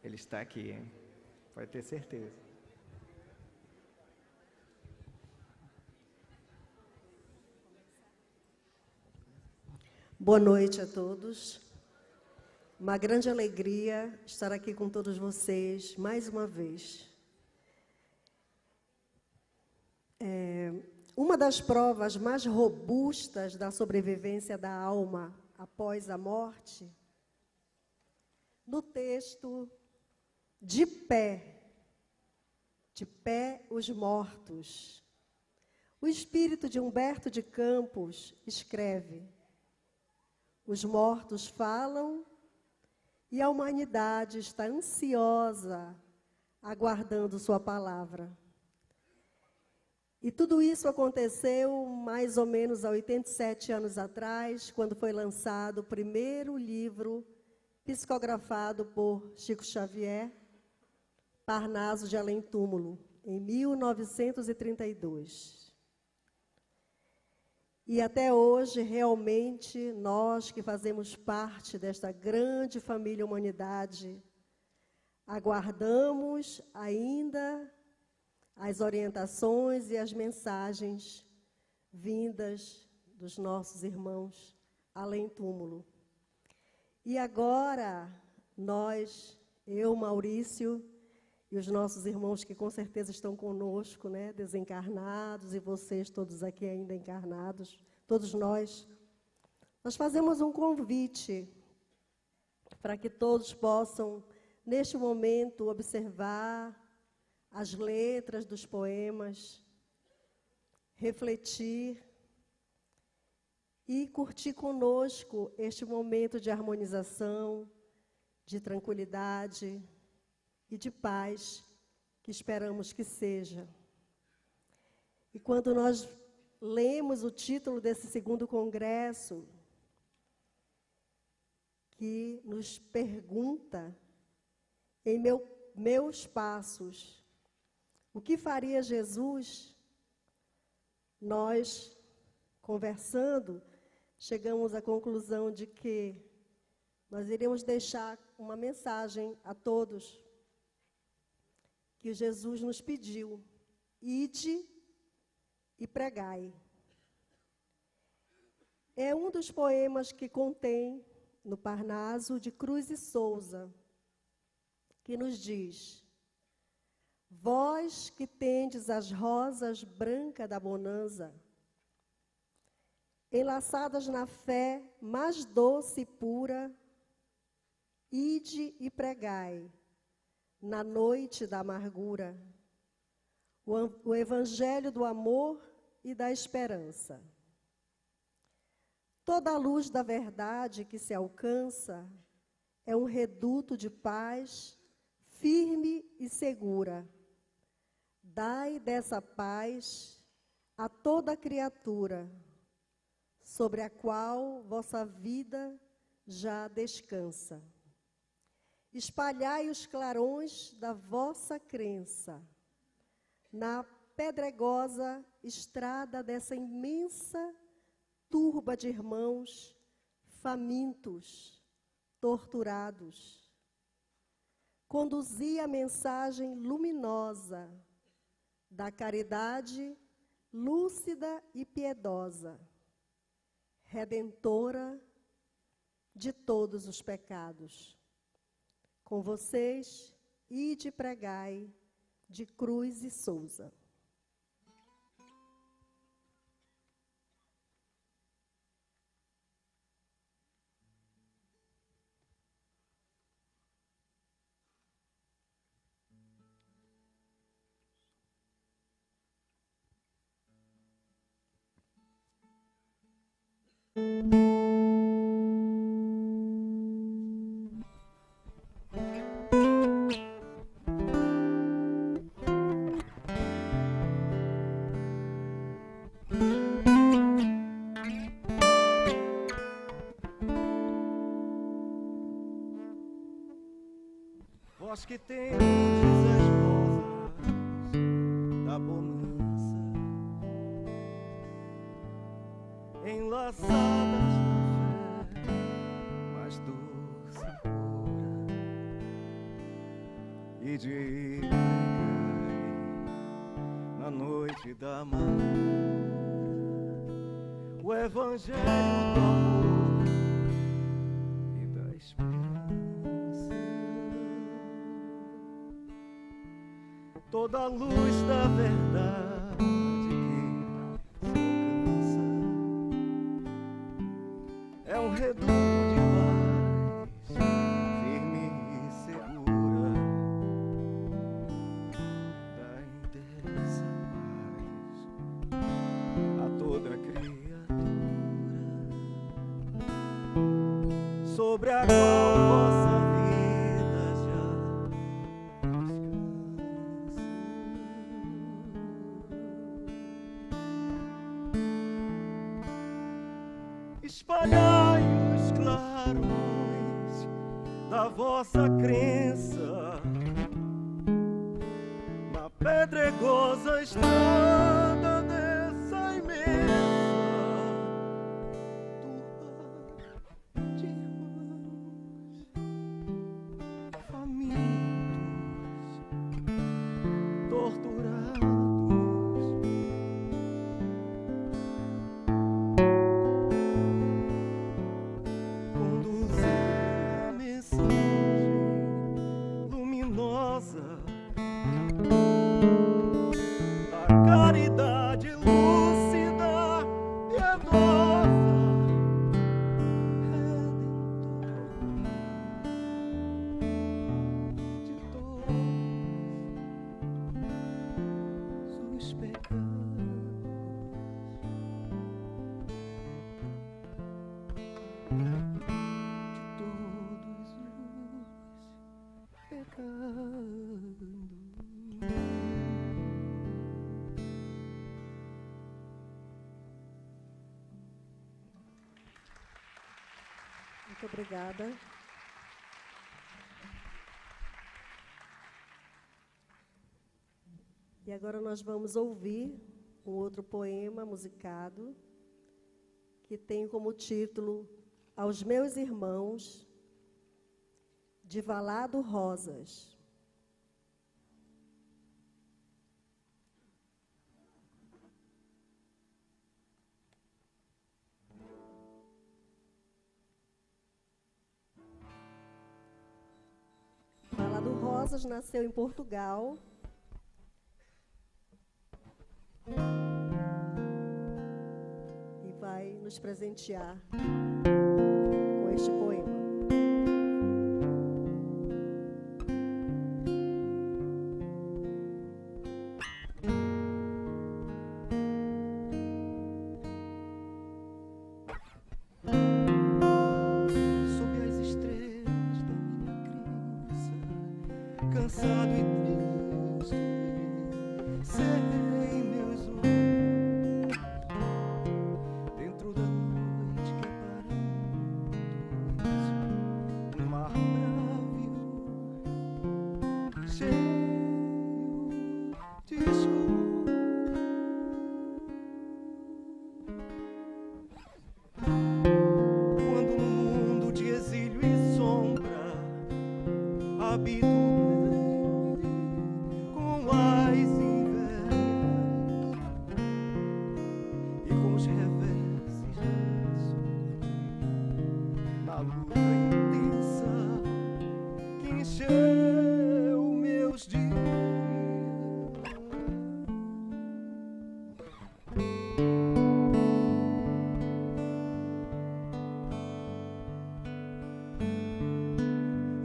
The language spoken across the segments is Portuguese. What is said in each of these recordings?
Ele está aqui, hein? Pode ter certeza. Boa noite a todos. Uma grande alegria estar aqui com todos vocês mais uma vez. Uma das provas mais robustas da sobrevivência da alma após a morte, no texto de pé os mortos. O espírito de Humberto de Campos escreve: os mortos falam e a humanidade está ansiosa, aguardando sua palavra. E tudo isso aconteceu mais ou menos há 87 anos atrás, quando foi lançado o primeiro livro psicografado por Chico Xavier, Parnaso de Além Túmulo, em 1932. E até hoje, realmente, nós que fazemos parte desta grande família humanidade, aguardamos ainda as orientações e as mensagens vindas dos nossos irmãos além túmulo. E agora, nós, eu, Maurício, e os nossos irmãos que com certeza estão conosco, né, desencarnados, e vocês todos aqui ainda encarnados, todos nós fazemos um convite para que todos possam, neste momento, observar as letras dos poemas, refletir e curtir conosco este momento de harmonização, de tranquilidade e de paz que esperamos que seja. E quando nós lemos o título desse segundo congresso, que nos pergunta, em meus passos, o que faria Jesus? Nós, conversando, chegamos à conclusão de que nós iremos deixar uma mensagem a todos, que Jesus nos pediu: ide e pregai. É um dos poemas que contém no Parnaso de Cruz e Souza, que nos diz: vós que tendes as rosas brancas da bonança, enlaçadas na fé mais doce e pura, ide e pregai, na noite da amargura, o evangelho do amor e da esperança. Toda a luz da verdade que se alcança é um reduto de paz firme e segura. Dai dessa paz a toda criatura, sobre a qual vossa vida já descansa. Espalhai os clarões da vossa crença na pedregosa estrada dessa imensa turba de irmãos famintos, torturados. Conduzi a mensagem luminosa da caridade lúcida e piedosa, redentora de todos os pecados. Com vocês, ide pregai, de Cruz e Souza. Vós que tendes as rosas da bonança, enlaçadas na fé mais doce noite da amargura, o evangelho do amor e da esperança, toda a luz da verdade que se alcança, é um reduto de paz, firme e segura, dá intensa paz a toda criatura, sobre a qual vossa vida já descansa. Espalhai os clarões da vossa crença na pedregosa estrada dessa imensa turba de irmãos famintos, torturados. Conduzir a mensagem luminosa da caridade lúcida, piedosa, redentor de todos os pecados. Muito obrigada. E agora nós vamos ouvir um outro poema musicado que tem como título Aos Meus Irmãos, de Valado Rosas. Valado Rosas nasceu em Portugal e vai nos presentear com este poema. Sob as estrelas da minha crença, cansado e triste, cerrei meus olhos dentro da noite que para um mar bravo, cheio de escuro. Quando no mundo de exílio e sombra habito com as invejas e com os reversos da sorte, na luta intensa que encheu meus dias.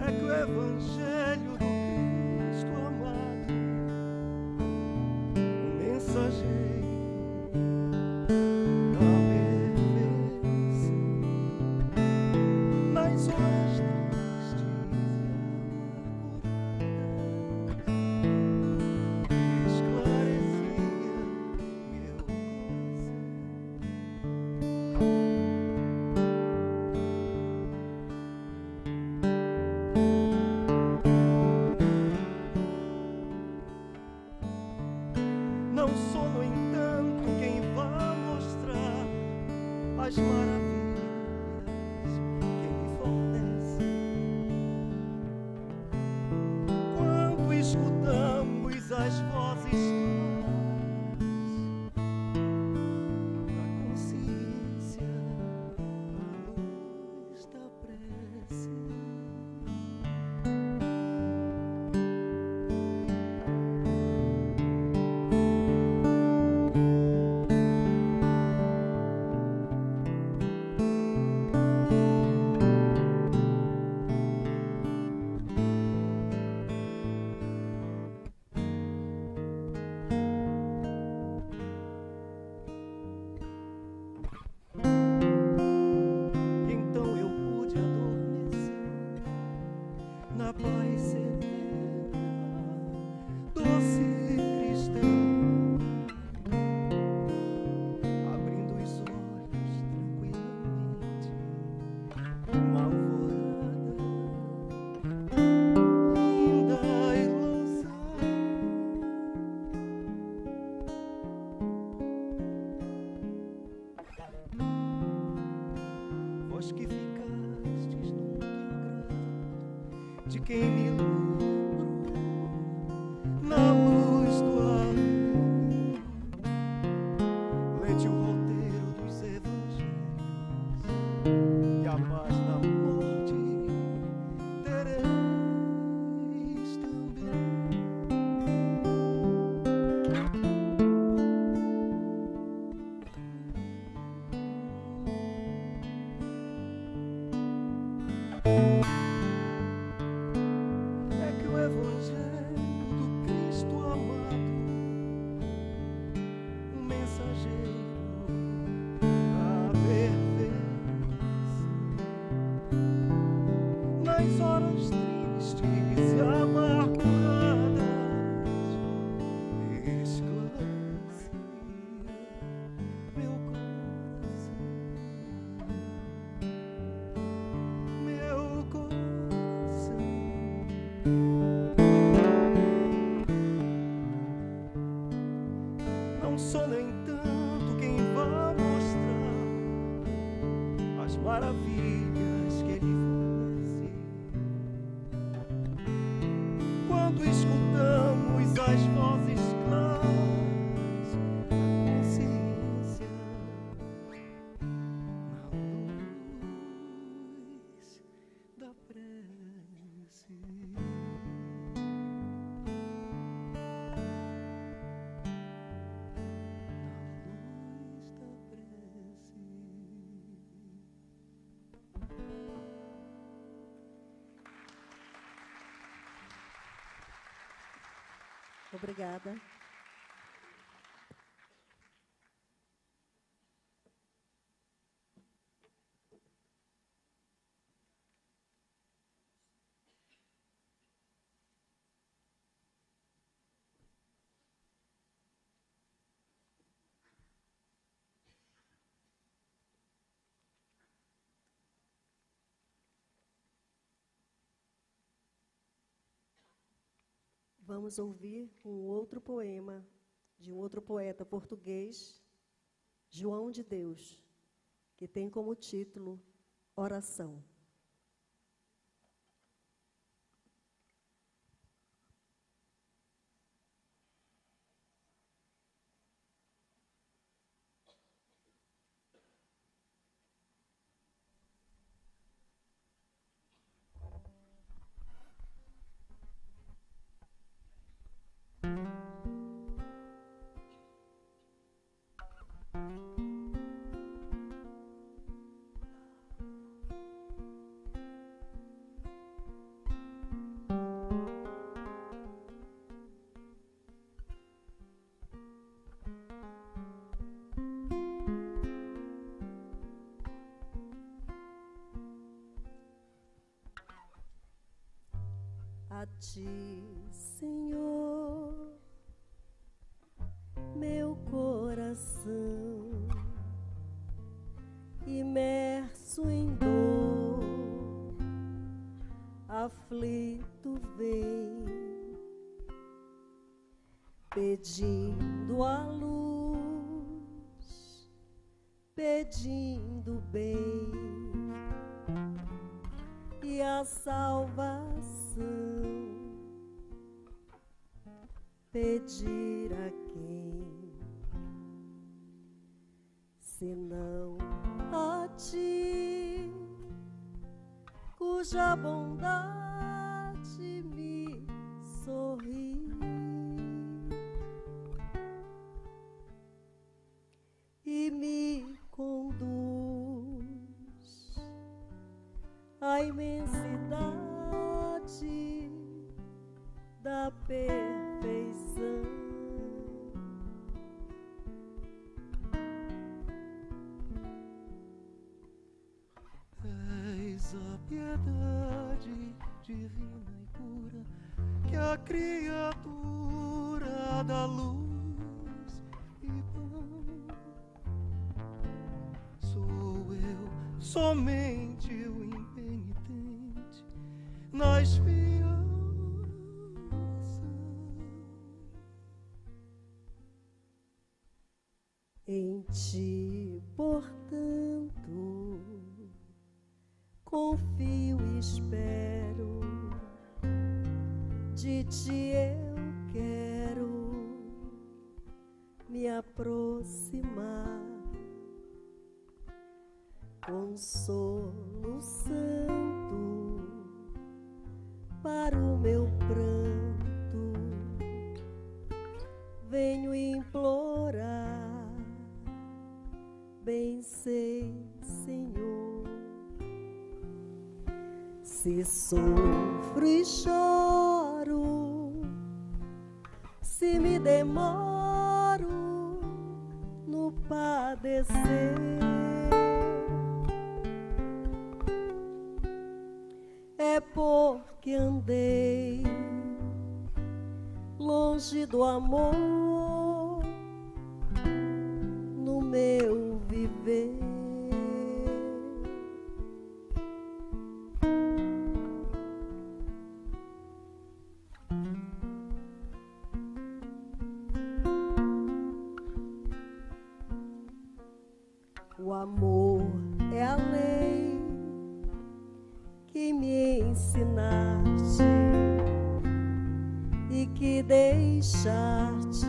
É que o evangelho do Cristo amado, o mensageiro da perfeição, nas horas tristes e amarguras, esclarecia meu coração. Não sou, no entanto, quem vai mostrar as maravilhas que me fornecem. Quando escutamos as vozes claras quem me lembro na luz do além. Lente o roteiro dos evangelhos e a paz na morte tereis também. É que o Evangelho do Cristo amado, um mensageiro da perfeição, nas horas tristes e amarguradas, esclarecia meu coração. Meu coração. Não sou nem tanto quem vai mostrar as maravilhas que ele fornece. Quando escutamos as vozes claras da consciência na luz da prece. Obrigada. Vamos ouvir um outro poema de um outro poeta português, João de Deus, que tem como título Oração. A ti, Senhor, meu coração, imerso em dor, aflito vem, pedindo a luz, pedindo bem e a salvação. Pedir a quem, senão a ti, cuja bondade me sorri e me conduz à imensidade da perfeição. És a piedade divina e pura que a criatura dá luz e pão. Sou eu, somente o impenitente, na expiação. Em ti, portanto, confio e espero de ti eu quero me aproximar, consolo santo para o meu pranto, venho implorar, bem sei, Senhor, se sofro e choro, se me demoro no padecer, é porque andei longe do amor no meu viver. O amor é a lei que me ensinaste e que deixaste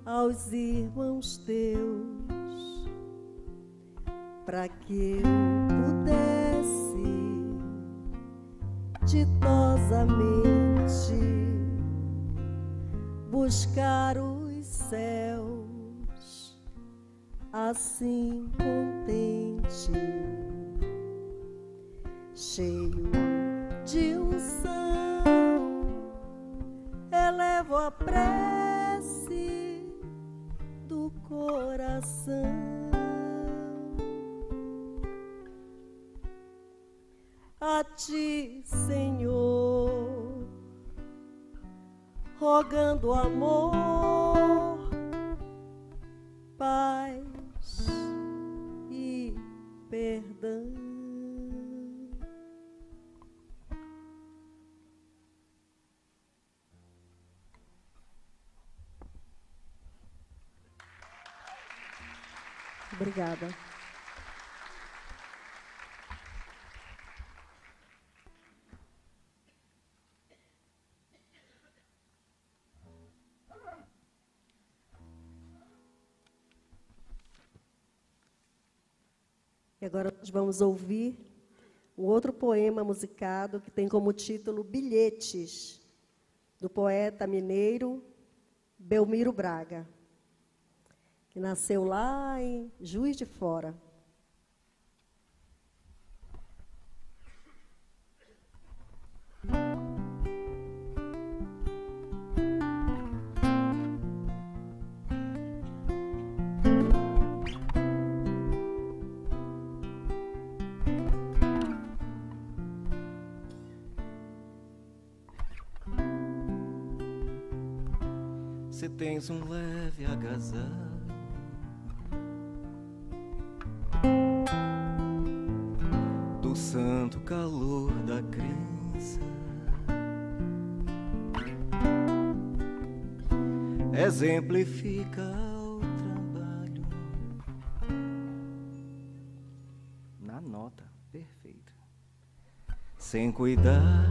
aos irmãos teus, para que eu pudesse ditosamente buscar os céus, assim contente, cheio de unção, elevo a prece do coração a ti, Senhor, rogando amor, paz e perdão. Obrigada. E agora nós vamos ouvir um outro poema musicado que tem como título Bilhetes, do poeta mineiro Belmiro Braga, que nasceu lá em Juiz de Fora. Se tens um leve agasalho do santo calor da crença, exemplifica o trabalho Na nota, perfeito. sem cuidar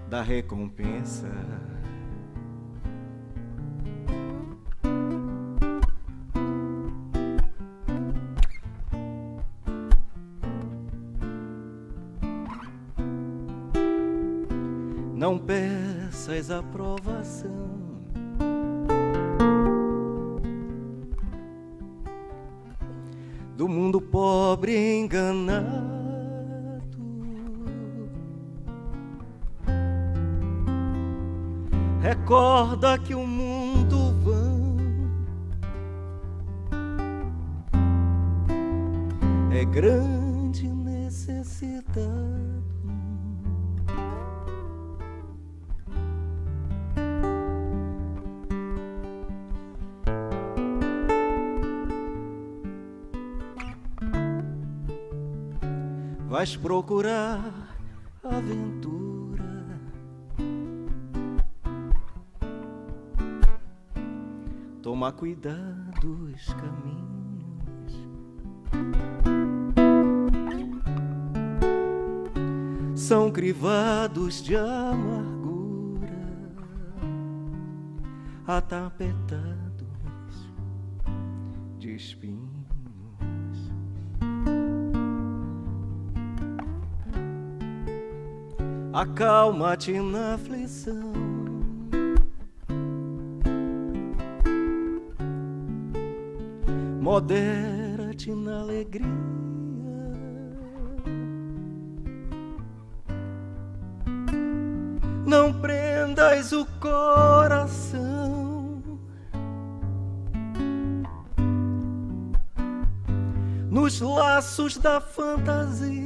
da recompensa. Não peças aprovação do mundo pobre e enganado. Recorda que o mundo vão é grande necessidade. Vais procurar aventura, toma cuidado dos caminhos, são crivados de amargura, atapetados de espinhos. Acalma-te na aflição, modera-te na alegria. Não prendas o coração nos laços da fantasia.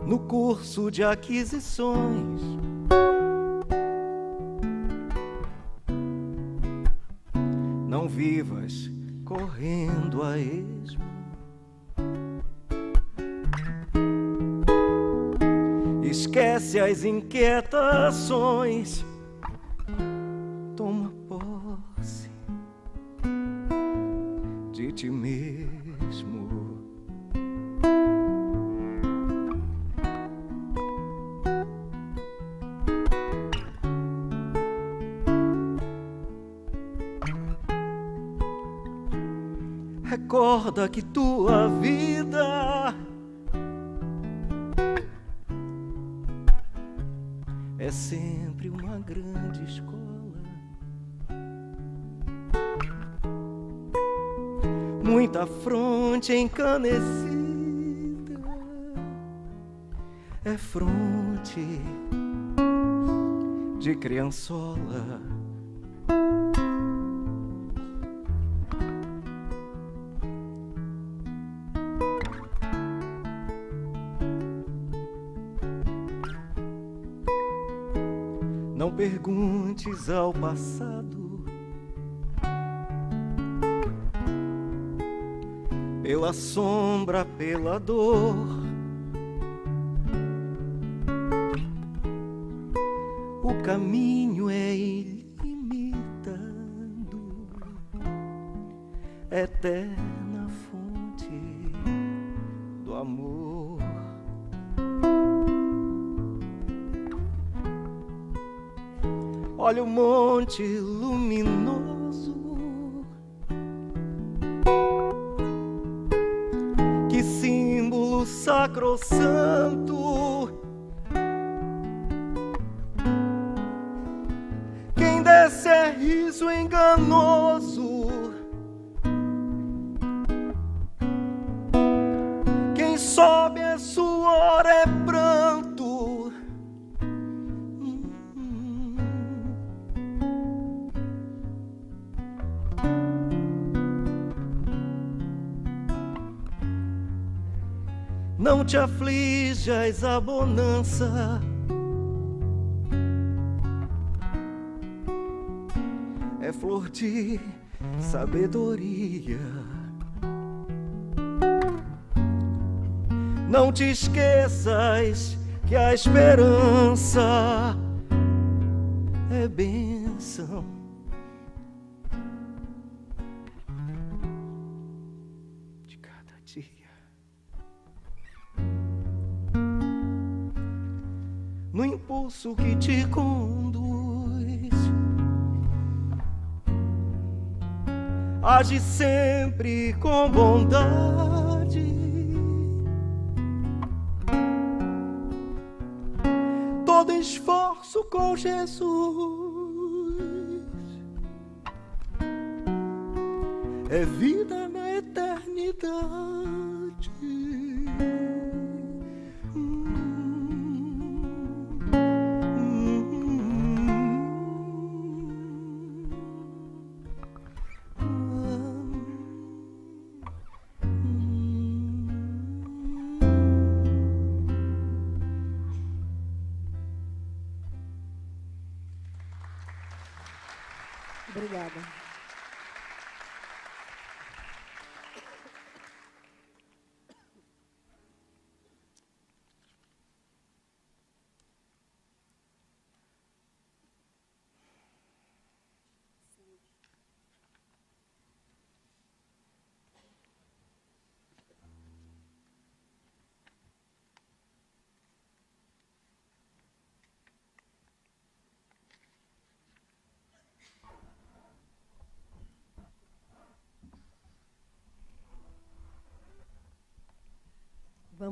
No curso de aquisições, não vivas correndo a esmo. Esquece as inquietações, toma posse de ti mesmo. Recorda que tua vida é sempre uma grande escola. Muita fronte encanecida é fronte de criançola. Não perguntes ao passado pela sombra, pela dor. O caminho é ilimitado, eterna fonte do amor. Olha o monte luminoso, que símbolo sacrossanto. Quem desce é riso enganoso, quem sobe é suor, é pranto. Não te aflijas, a bonança é flor de sabedoria. Não te esqueças que a esperança é bênção. De cada dia. No impulso que te conduz, age sempre com bondade. Todo esforço com Jesus é vida na eternidade. Obrigada.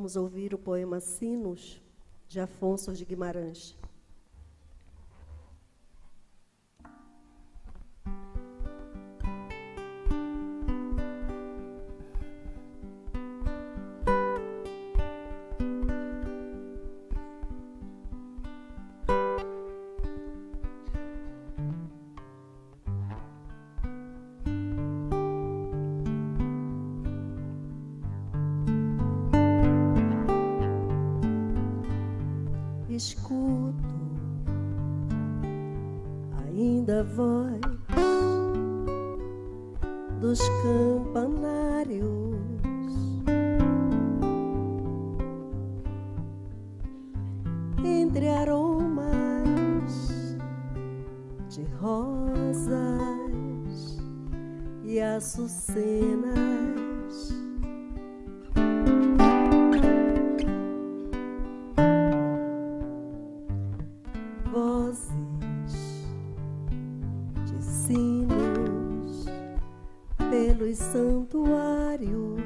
Vamos ouvir o poema Sinos, de Afonso de Guimarães. Escuto ainda a voz dos campanários entre aromas de rosas e açucenas. Pelos santuários,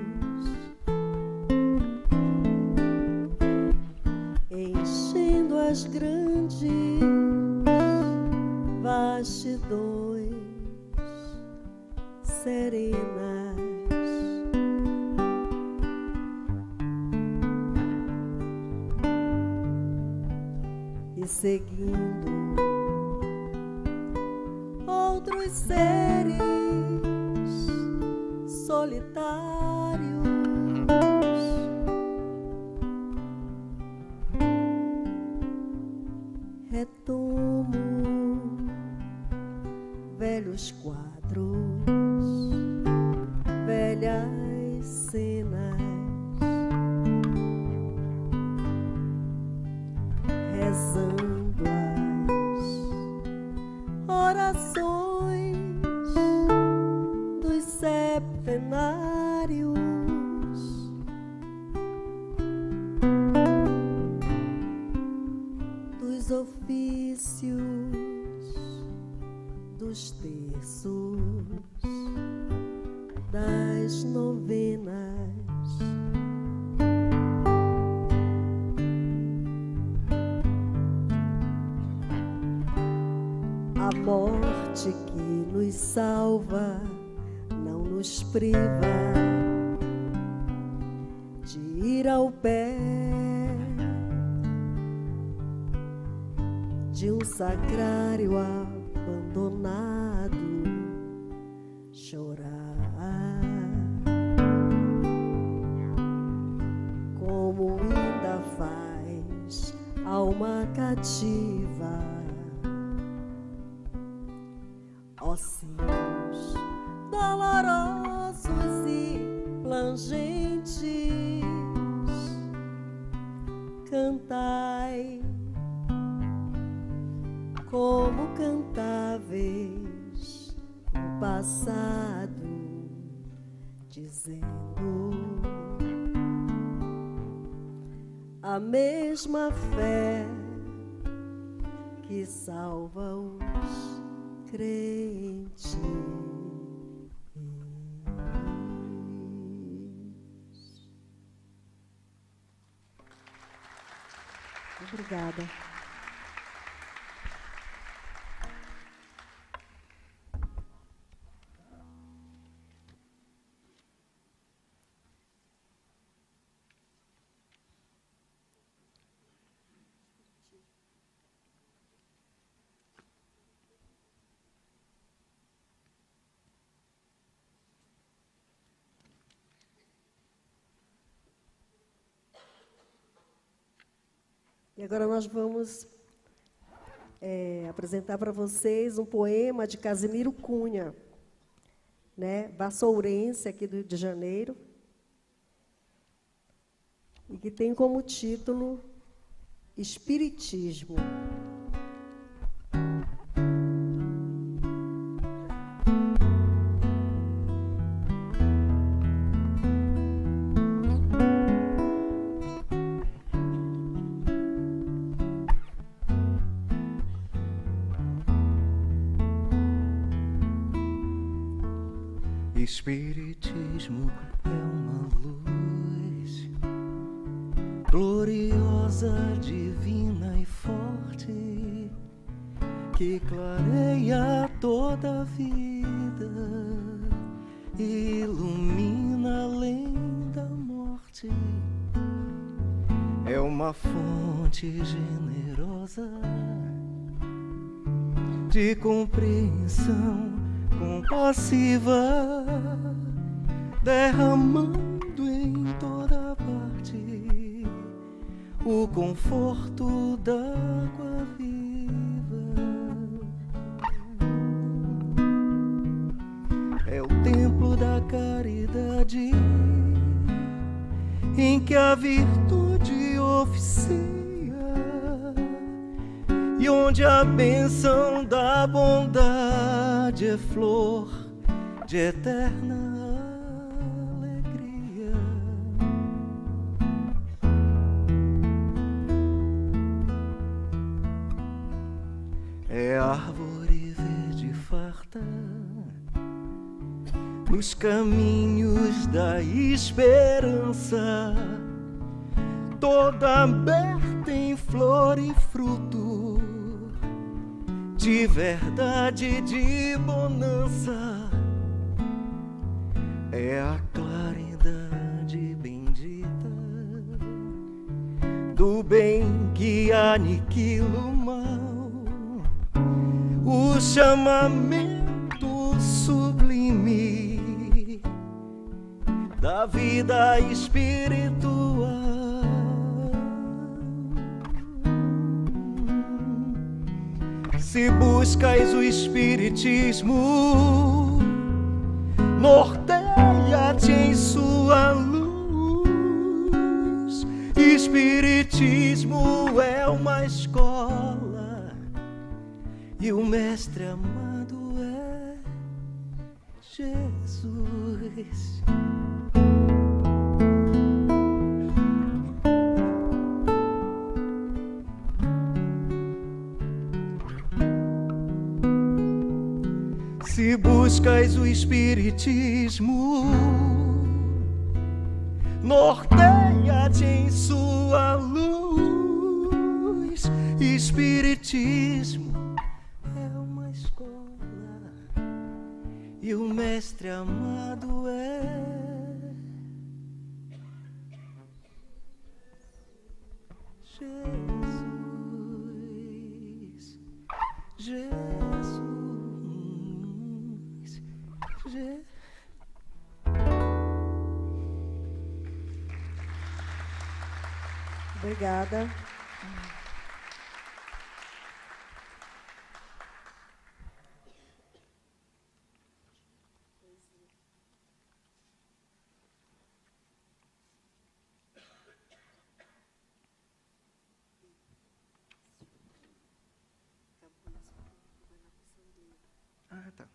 enchendo as grandes vastidões serenas, e seguindo outros seres solitários, retomo velhos quadros, velhas cenas, rezando as orações dos septenários, dos ofícios, dos terços, das novenas. A morte que nos salva não nos priva de ir ao pé de um sacrário abandonado, chorar como ainda faz alma cativa. Ó sinos dolorosos e plangentes, cantai como cantáveis no passado, dizendo a mesma fé que salva os crentes. Obrigada. E agora nós vamos apresentar para vocês um poema de Casimiro Cunha, né, vassourense aqui do Rio de Janeiro, e que tem como título Espiritismo. Espiritismo é uma luz gloriosa, divina e forte, que clareia toda a vida, ilumina além da morte. É uma fonte generosa de compreensão compassiva, derramando em toda parte o conforto da água viva. É o templo da caridade em que a virtude oficia e onde a bênção da bondade é flor de eterna alegria. É árvore verde farta nos caminhos da esperança, toda aberta em flor e fruto, de verdade, de bonança. É a claridade bendita do bem que aniquila o mal, o chamamento sublime da vida espiritual. Se buscais o espiritismo, norteia-te em sua luz. Espiritismo é uma escola e o mestre amado é Jesus. Se buscais o espiritismo, norteia-te em sua luz. Espiritismo é uma escola e o mestre amado é Jesus. Jesus. Obrigada. Ah, tá.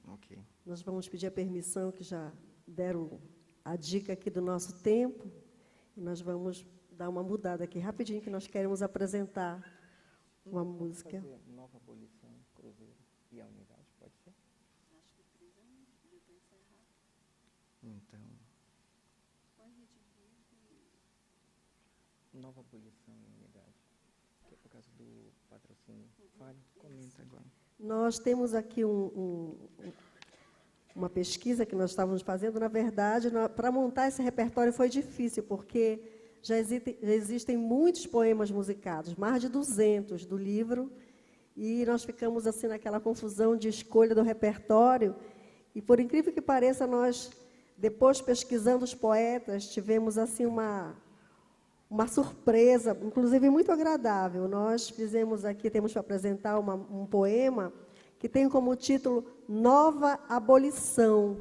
Ok. Nós vamos pedir a permissão, que já deram a dica aqui do nosso tempo, e nós vamos dar uma mudada aqui rapidinho, que nós queremos apresentar uma música. Nova abolição, Cruzeiro e a unidade, pode ser? Acho que precisa encerrar. Então, Põe Rede Viva nova abolição e unidade, que é por causa do patrocínio. Fale, comenta agora. Nós temos aqui uma pesquisa que nós estávamos fazendo. Na verdade, para montar esse repertório foi difícil, porque já existem muitos poemas musicados, mais de 200 do livro, e nós ficamos assim naquela confusão de escolha do repertório. E, por incrível que pareça, nós, depois pesquisando os poetas, tivemos assim uma surpresa, inclusive muito agradável. Nós fizemos aqui, temos para apresentar um poema que tem como título Nova Abolição,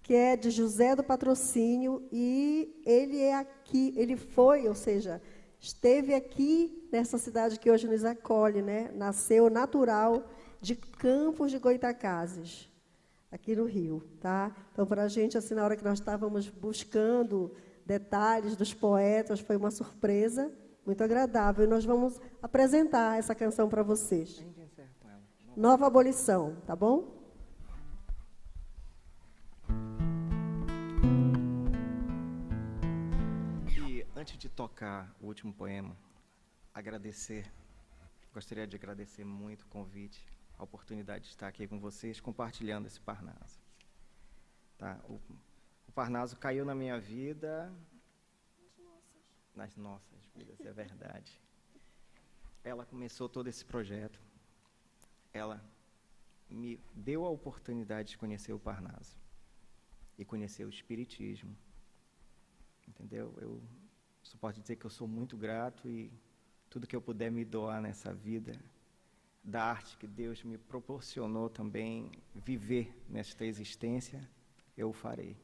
que é de José do Patrocínio, e ele foi, ou seja, esteve aqui nessa cidade que hoje nos acolhe, né? Nasceu natural de Campos de Goytacazes, aqui no Rio, tá? Então, para a gente, assim, na hora que nós estávamos buscando detalhes dos poetas, foi uma surpresa muito agradável, e nós vamos apresentar essa canção para vocês. A gente encerra com ela. Nova Abolição, tá bom? E antes de tocar o último poema, gostaria de agradecer muito o convite, a oportunidade de estar aqui com vocês, compartilhando esse Parnaso. Tá? O Parnaso caiu na minha vida, nas nossas vidas, é verdade. Ela começou todo esse projeto, ela me deu a oportunidade de conhecer o Parnaso e conhecer o Espiritismo, entendeu? Eu só posso dizer que eu sou muito grato e tudo que eu puder me doar nessa vida, da arte que Deus me proporcionou também viver nesta existência, eu o farei,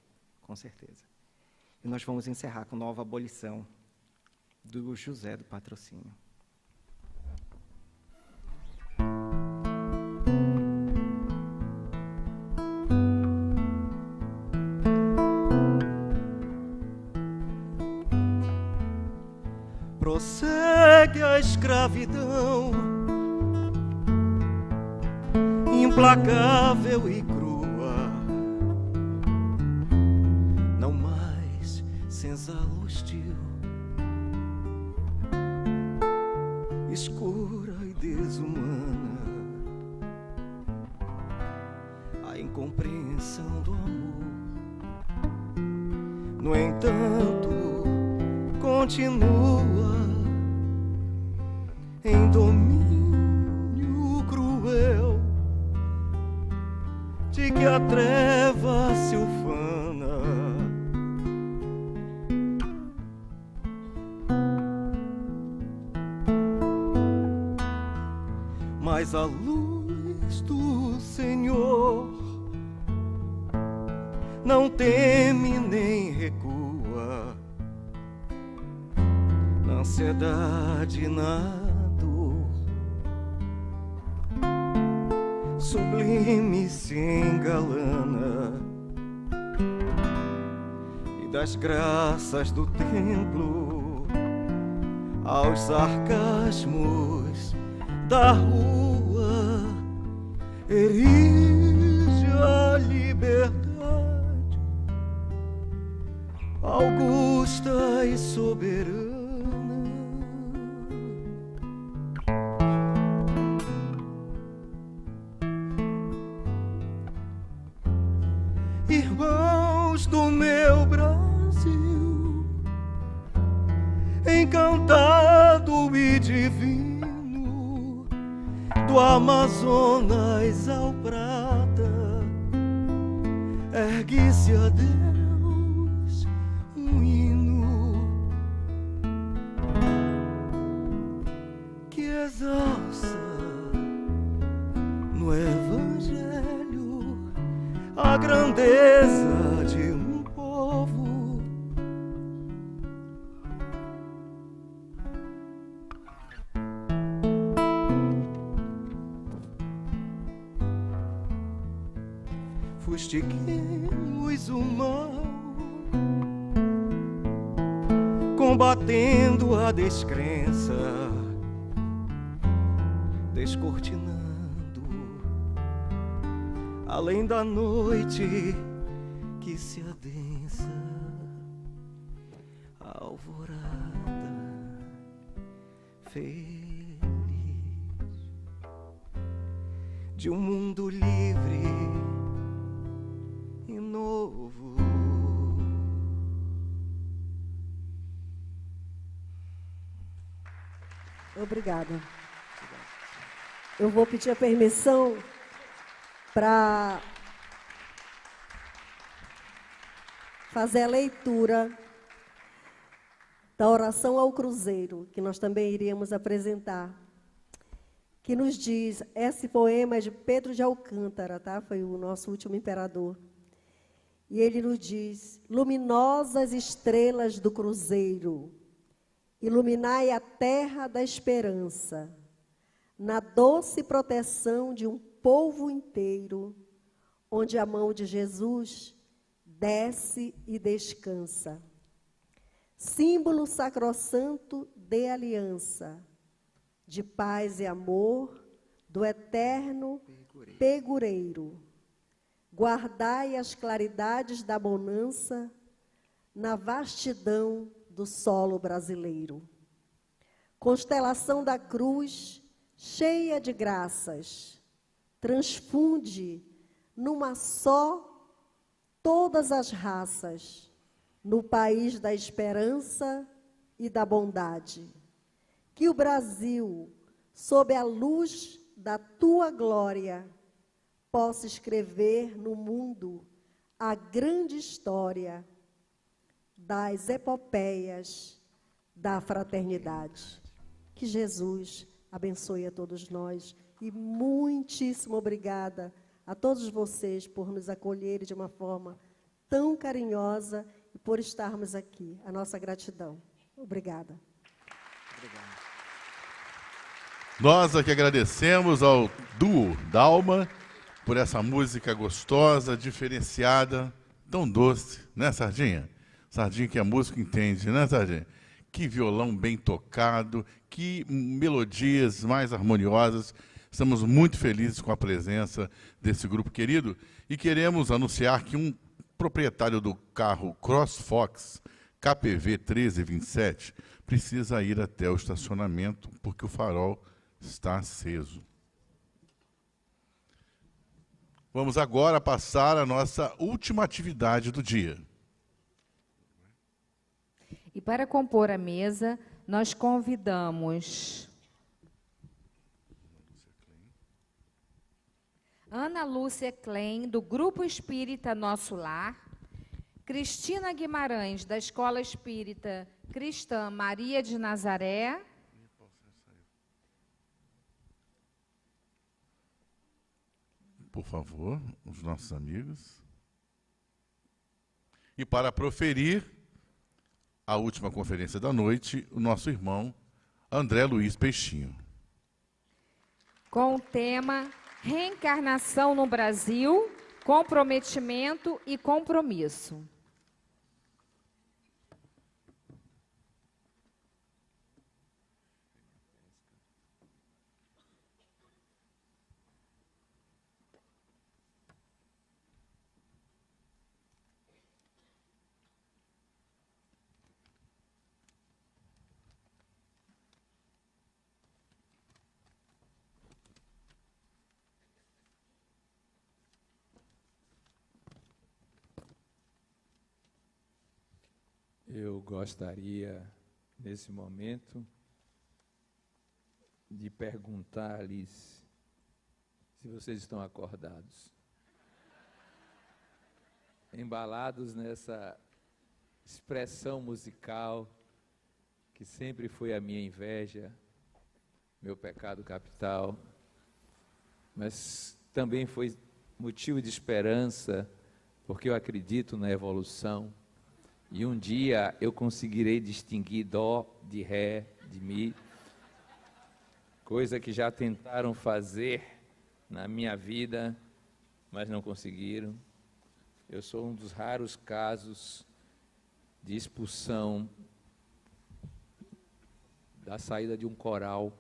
com certeza. E nós vamos encerrar com Nova Abolição, do José do Patrocínio. Prossegue a escravidão, implacável e crua, não mais senzala hostil, escura e desumana, a incompreensão do amor. No entanto, continua em domínio cruel de que a treva se ufana, mas a luz do Senhor não teme nem recua, na ansiedade, na dor, sublime se engalana, e das graças do templo aos sarcasmos da rua erige a liberdade augusta e soberana. Irmãos do meu Brasil, encantado e divino, do Amazonas ao Prata, ergue-se a Deus um hino que exalça no Evangelho a grandeza de um povo. Fustiguemos o mal, combatendo a descrença, descortinando além da noite que se adensa, a alvorada feliz de um mundo livre e novo. Obrigada. Eu vou pedir a permissão para fazer a leitura da oração ao Cruzeiro, que nós também iríamos apresentar, que nos diz, esse poema é de Pedro de Alcântara, tá? Foi o nosso último imperador. E ele nos diz: luminosas estrelas do Cruzeiro, iluminai a terra da esperança, na doce proteção de um povo inteiro, onde a mão de Jesus desce e descansa. Símbolo sacrossanto de aliança, de paz e amor, do eterno pegureiro. Guardai as claridades da bonança, na vastidão do solo brasileiro. Constelação da cruz, cheia de graças, transfunde numa só todas as raças, no país da esperança e da bondade. Que o Brasil, sob a luz da tua glória, possa escrever no mundo a grande história das epopeias da fraternidade. Que Jesus abençoe a todos nós e muitíssimo obrigada a todos vocês por nos acolherem de uma forma tão carinhosa e por estarmos aqui. A nossa gratidão. Obrigada. Obrigado. Nós aqui agradecemos ao duo Dalma por essa música gostosa, diferenciada, tão doce, né, Sardinha? Sardinha que a música entende, né, Sardinha? Que violão bem tocado, que melodias mais harmoniosas. Estamos muito felizes com a presença desse grupo querido e queremos anunciar que um proprietário do carro CrossFox KPV 1327 precisa ir até o estacionamento porque o farol está aceso. Vamos agora passar a nossa última atividade do dia. E para compor a mesa, nós convidamos Ana Lúcia Klein, do Grupo Espírita Nosso Lar, Cristina Guimarães, da Escola Espírita Cristã Maria de Nazaré, Por favor, os nossos amigos. E para proferir a última conferência da noite, o nosso irmão André Luiz Peixinho. com o tema Reencarnação no Brasil, Comprometimento e Compromisso. Eu gostaria, nesse momento, de perguntar-lhes se vocês estão acordados. Embalados nessa expressão musical que sempre foi a minha inveja, meu pecado capital, mas também foi motivo de esperança, porque eu acredito na evolução. E um dia eu conseguirei distinguir dó de ré, de mi, coisa que já tentaram fazer na minha vida, mas não conseguiram. Eu sou um dos raros casos de expulsão da saída de um coral,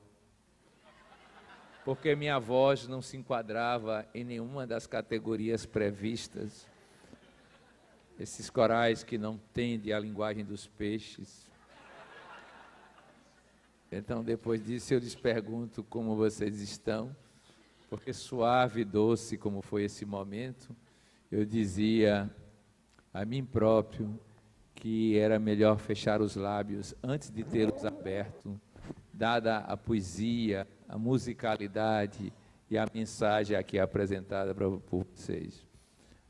porque minha voz não se enquadrava em nenhuma das categorias previstas. Esses corais que não entendem a linguagem dos peixes. Então, depois disso, eu lhes pergunto como vocês estão, porque suave e doce como foi esse momento, eu dizia a mim próprio que era melhor fechar os lábios antes de tê-los abertos, dada a poesia, a musicalidade e a mensagem aqui apresentada por vocês.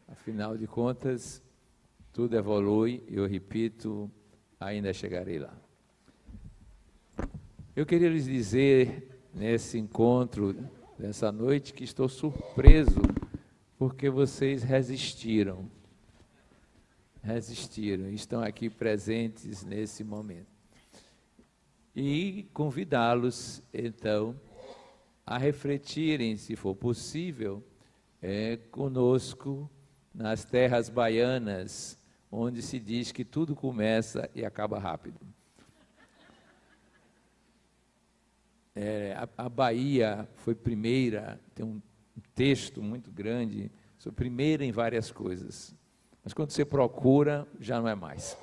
Afinal de contas, tudo evolui, eu repito, ainda chegarei lá. Eu queria lhes dizer, nesse encontro, nessa noite, que estou surpreso, porque vocês resistiram, estão aqui presentes nesse momento. E convidá-los, então, a refletirem, se for possível, conosco, nas terras baianas, onde se diz que tudo começa e acaba rápido. A Bahia foi primeira, tem um texto muito grande, foi primeira em várias coisas, mas quando você procura, já não é mais.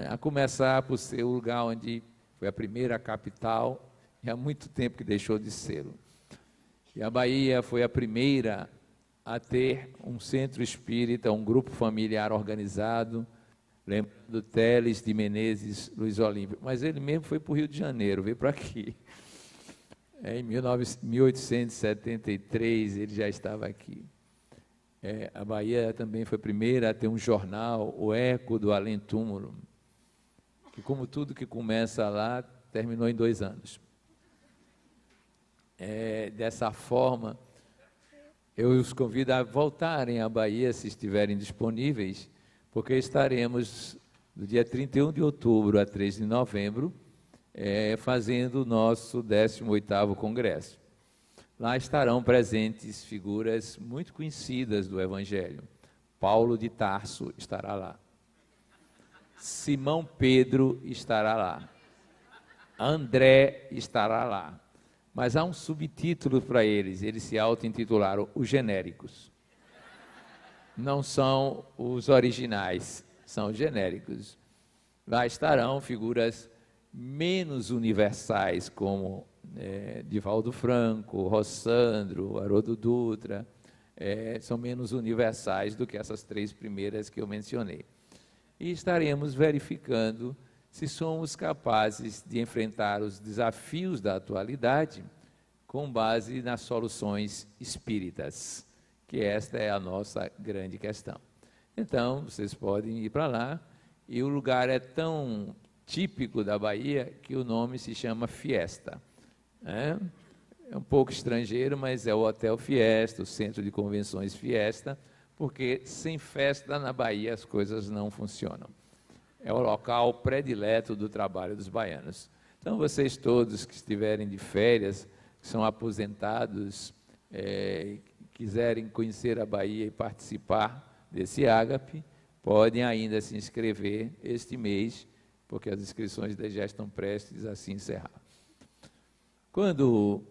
A começar por ser o lugar onde foi a primeira capital, e há muito tempo que deixou de ser. E a Bahia foi a primeira a ter um centro espírita, um grupo familiar organizado, lembrando Teles de Menezes, Luiz Olímpio. Mas ele mesmo foi para o Rio de Janeiro, veio para aqui. Em 1873 ele já estava aqui. A Bahia também foi a primeira a ter um jornal, o Eco do Além Túmulo, que, como tudo que começa lá, terminou em 2 anos. Dessa forma, eu os convido a voltarem à Bahia, se estiverem disponíveis, porque estaremos, do dia 31 de outubro a 3 de novembro, fazendo o nosso 18º Congresso. Lá estarão presentes figuras muito conhecidas do Evangelho. Paulo de Tarso estará lá. Simão Pedro estará lá. André estará lá. Mas há um subtítulo para eles se auto-intitularam os genéricos. Não são os originais, são os genéricos. Lá estarão figuras menos universais, como Divaldo Franco, Rossandro, Haroldo Dutra, são menos universais do que essas 3 primeiras que eu mencionei. E estaremos verificando se somos capazes de enfrentar os desafios da atualidade com base nas soluções espíritas, que esta é a nossa grande questão. Então, vocês podem ir para lá, e o lugar é tão típico da Bahia que o nome se chama Fiesta. É um pouco estrangeiro, mas é o Hotel Fiesta, o Centro de Convenções Fiesta, porque sem festa na Bahia as coisas não funcionam. É o local predileto do trabalho dos baianos. Então, vocês todos que estiverem de férias, que são aposentados, quiserem conhecer a Bahia e participar desse ágape, podem ainda se inscrever este mês, porque as inscrições já estão prestes a se encerrar. Quando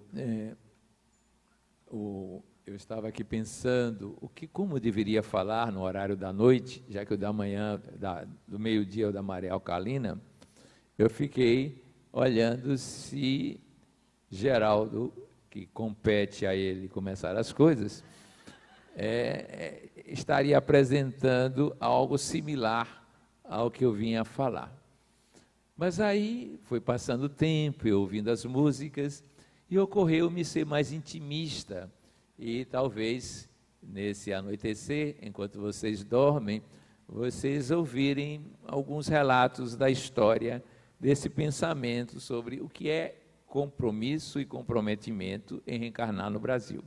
eu estava aqui pensando como eu deveria falar no horário da noite, já que o da manhã, do meio-dia é o da maré alcalina, eu fiquei olhando se Geraldo, que compete a ele começar as coisas, estaria apresentando algo similar ao que eu vinha falar. Mas aí foi passando o tempo, eu ouvindo as músicas, e ocorreu-me ser mais intimista, e talvez nesse anoitecer, enquanto vocês dormem, vocês ouvirem alguns relatos da história desse pensamento sobre o que é compromisso e comprometimento em reencarnar no Brasil.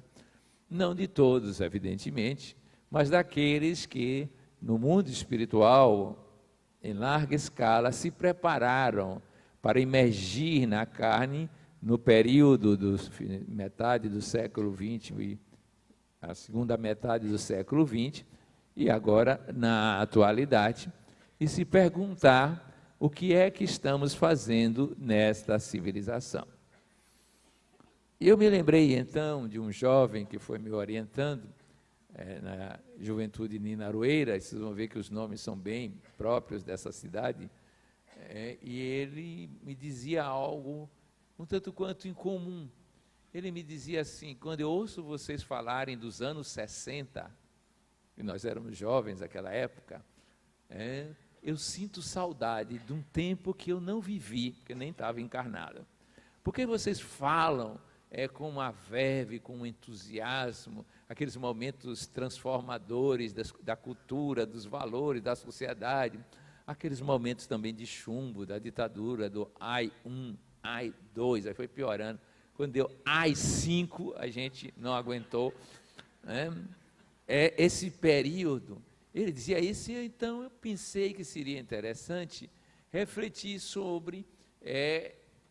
Não de todos, evidentemente, mas daqueles que, no mundo espiritual, em larga escala, se prepararam para imergir na carne no período metade do século XX e a segunda metade do século XX, e agora na atualidade, e se perguntar o que é que estamos fazendo nesta civilização. E eu me lembrei então de um jovem que foi me orientando na Juventude Nina Aroeira, vocês vão ver que os nomes são bem próprios dessa cidade, e ele me dizia algo um tanto quanto incomum. Ele me dizia assim: quando eu ouço vocês falarem dos anos 60, e nós éramos jovens naquela época, eu sinto saudade de um tempo que eu não vivi, porque nem estava encarnado. Porque vocês falam com uma verve, com um entusiasmo, aqueles momentos transformadores da cultura, dos valores, da sociedade, aqueles momentos também de chumbo, da ditadura, do AI-1, AI-2, aí foi piorando. Quando deu AI-5, a gente não aguentou. Esse período, ele dizia isso, então eu pensei que seria interessante refletir sobre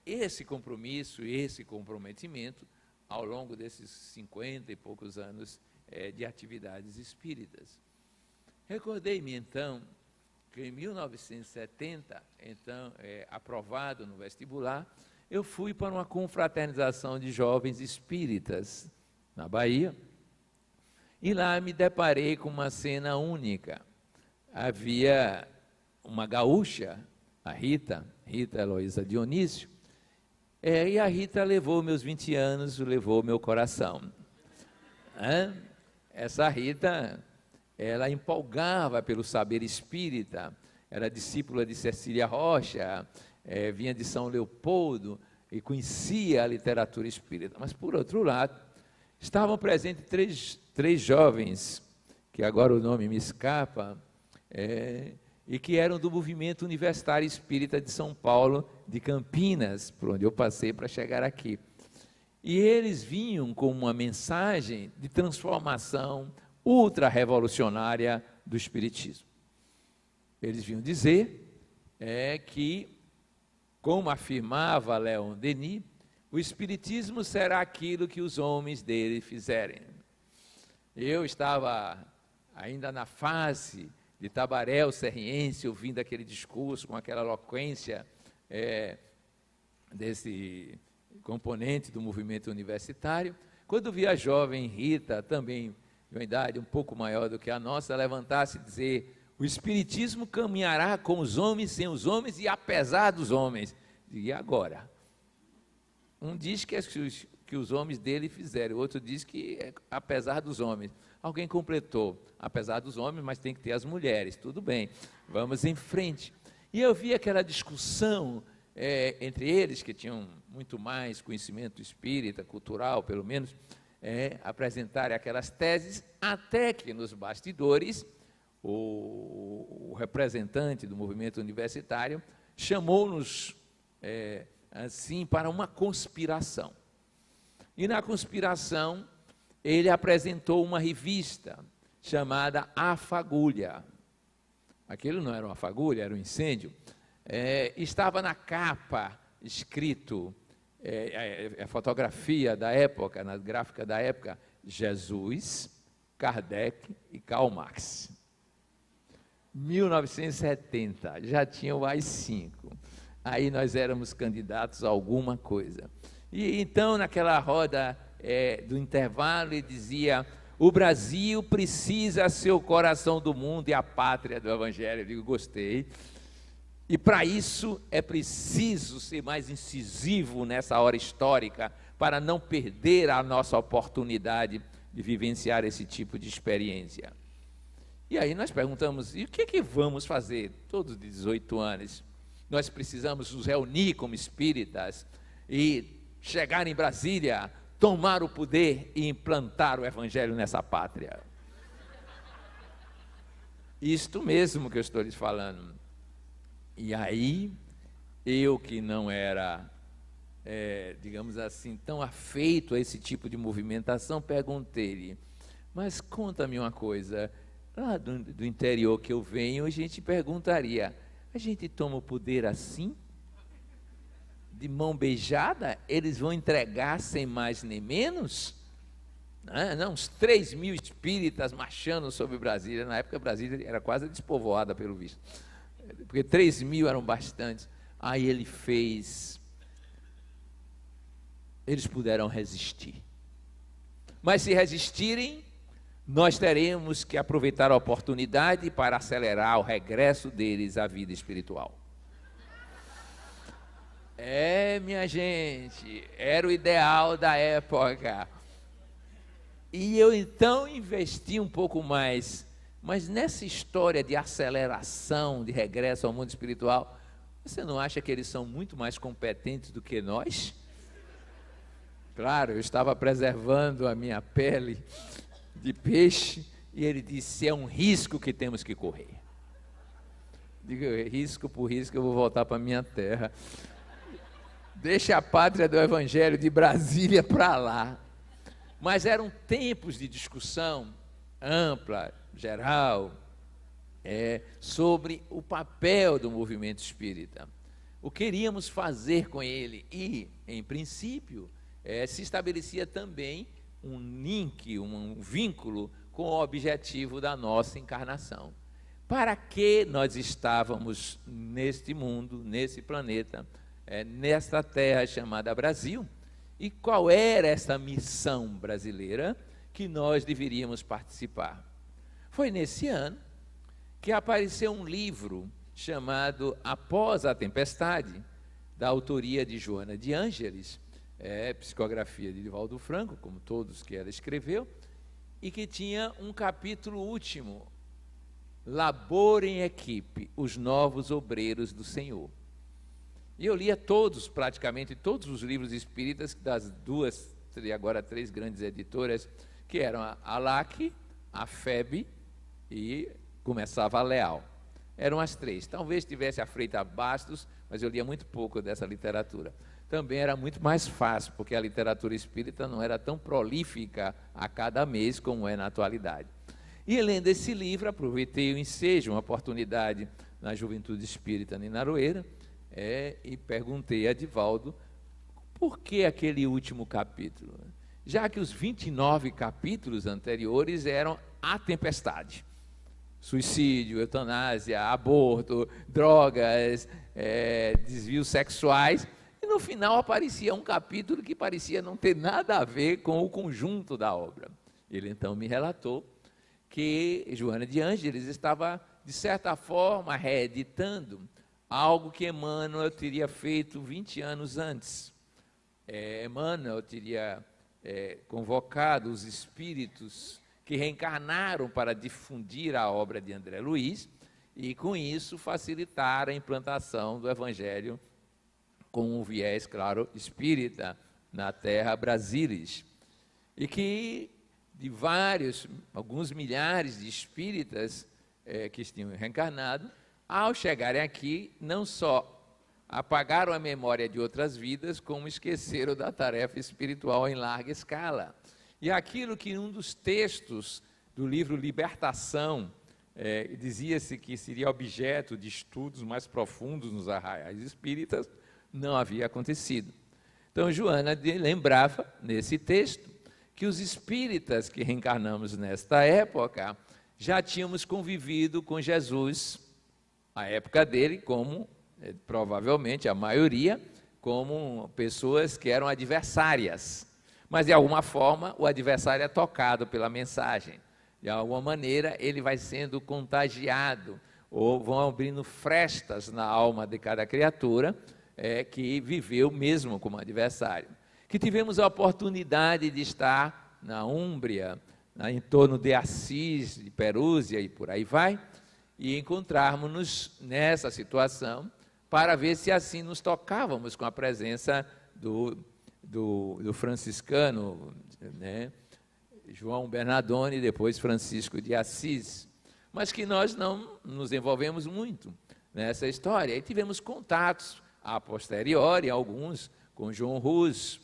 esse compromisso, esse comprometimento ao longo desses 50 e poucos anos de atividades espíritas. Recordei-me então que em 1970, então aprovado no vestibular, eu fui para uma confraternização de jovens espíritas na Bahia, e lá me deparei com uma cena única. Havia uma gaúcha a Rita Heloísa Dionísio, e a Rita levou meus 20 anos, levou meu coração. Essa Rita, ela empolgava pelo saber espírita, era discípula de Cecília Rocha, vinha de São Leopoldo e conhecia a literatura espírita. Mas, por outro lado, estavam presentes três jovens, que agora o nome me escapa, e que eram do movimento universitário espírita de São Paulo, de Campinas, por onde eu passei para chegar aqui. E eles vinham com uma mensagem de transformação ultra-revolucionária do espiritismo. Eles vinham dizer que, como afirmava Leon Denis, o espiritismo será aquilo que os homens dele fizerem. Eu estava ainda na fase de Tabaré Serriense, ouvindo aquele discurso com aquela eloquência desse componente do movimento universitário, quando vi a jovem Rita, também de uma idade um pouco maior do que a nossa, levantar-se e dizer: o espiritismo caminhará com os homens, sem os homens e apesar dos homens. E agora? Um diz que os homens dele fizeram, o outro diz que é apesar dos homens. Alguém completou: apesar dos homens, mas tem que ter as mulheres. Tudo bem, vamos em frente. E eu vi aquela discussão entre eles, que tinham muito mais conhecimento espírita, cultural, pelo menos, apresentarem aquelas teses, até que nos bastidores, o representante do movimento universitário chamou-nos assim para uma conspiração. E na conspiração ele apresentou uma revista chamada A Fagulha. Aquilo não era uma fagulha, era um incêndio. Estava na capa escrito, a fotografia da época, na gráfica da época: Jesus, Kardec e Karl Marx. 1970, já tinha o AI-5. Aí nós éramos candidatos a alguma coisa. E então, naquela roda do intervalo, ele dizia: o Brasil precisa ser o coração do mundo e a pátria do Evangelho. Eu digo: gostei. E para isso é preciso ser mais incisivo nessa hora histórica, para não perder a nossa oportunidade de vivenciar esse tipo de experiência. E aí nós perguntamos: e o que vamos fazer? Todos de 18 anos. Nós precisamos nos reunir como espíritas e chegar em Brasília, tomar o poder e implantar o Evangelho nessa pátria. Isto mesmo que eu estou lhes falando. E aí, eu que não era, digamos assim, tão afeito a esse tipo de movimentação, perguntei-lhe: mas conta-me uma coisa, lá do interior que eu venho, a gente perguntaria: a gente toma o poder assim? De mão beijada? Eles vão entregar sem mais nem menos? Não, uns 3.000 espíritas marchando sobre Brasília. Na época, Brasília era quase despovoada, pelo visto, porque 3.000 eram bastantes. Aí ele fez. Eles puderam resistir. Mas se resistirem, nós teremos que aproveitar a oportunidade para acelerar o regresso deles à vida espiritual. Minha gente, era o ideal da época. E eu então investi um pouco mais. Mas nessa história de aceleração, de regresso ao mundo espiritual, você não acha que eles são muito mais competentes do que nós? Claro, eu estava preservando a minha pele de peixe, e ele disse: é um risco que temos que correr. Digo: risco por risco, eu vou voltar para a minha terra. Deixa a pátria do Evangelho de Brasília para lá. Mas eram tempos de discussão ampla, geral, sobre o papel do movimento espírita. O que queríamos fazer com ele? E, em princípio, se estabelecia também um link, um vínculo com o objetivo da nossa encarnação. Para que nós estávamos neste mundo, nesse planeta, nesta terra chamada Brasil? E qual era essa missão brasileira que nós deveríamos participar? Foi nesse ano que apareceu um livro chamado Após a Tempestade, da autoria de Joana de Ângeles, psicografia de Divaldo Franco, como todos que ela escreveu, e que tinha um capítulo último, Labor em Equipe, os novos obreiros do Senhor. E eu lia praticamente todos os livros espíritas das duas, agora 3 grandes editoras, que eram a ALAC, a FEB e começava a Leal. Eram as 3. Talvez tivesse a Freitas Bastos, mas eu lia muito pouco dessa literatura. Também era muito mais fácil, porque a literatura espírita não era tão prolífica a cada mês como é na atualidade. E lendo esse livro, aproveitei o ensejo, uma oportunidade na Juventude Espírita em Naroeira, e perguntei a Divaldo por que aquele último capítulo, já que os 29 capítulos anteriores eram a tempestade. Suicídio, eutanásia, aborto, drogas, desvios sexuais, e no final aparecia um capítulo que parecia não ter nada a ver com o conjunto da obra. Ele então me relatou que Joana de Ângeles estava, de certa forma, reeditando algo que Emmanuel teria feito 20 anos antes. Emmanuel teria convocado os espíritos que reencarnaram para difundir a obra de André Luiz e, com isso, facilitar a implantação do Evangelho com um viés, claro, espírita na terra brasilis. E que de alguns milhares de espíritas que tinham reencarnado, ao chegarem aqui, não só apagaram a memória de outras vidas, como esqueceram da tarefa espiritual em larga escala. E aquilo que um dos textos do livro Libertação dizia-se que seria objeto de estudos mais profundos nos arraiais espíritas, não havia acontecido. Então, Joana lembrava, nesse texto, que os espíritas que reencarnamos nesta época já tínhamos convivido com Jesus, a época dele, como, provavelmente, a maioria, como pessoas que eram adversárias. Mas, de alguma forma, o adversário é tocado pela mensagem. De alguma maneira, ele vai sendo contagiado, ou vão abrindo frestas na alma de cada criatura que viveu mesmo como adversário. Que tivemos a oportunidade de estar na Úmbria, em torno de Assis, de Perúzia e por aí vai, e encontrarmos-nos nessa situação para ver se assim nos tocávamos com a presença do franciscano, João Bernardone e depois Francisco de Assis, mas que nós não nos envolvemos muito nessa história. E tivemos contatos a posteriori, alguns com João Rus,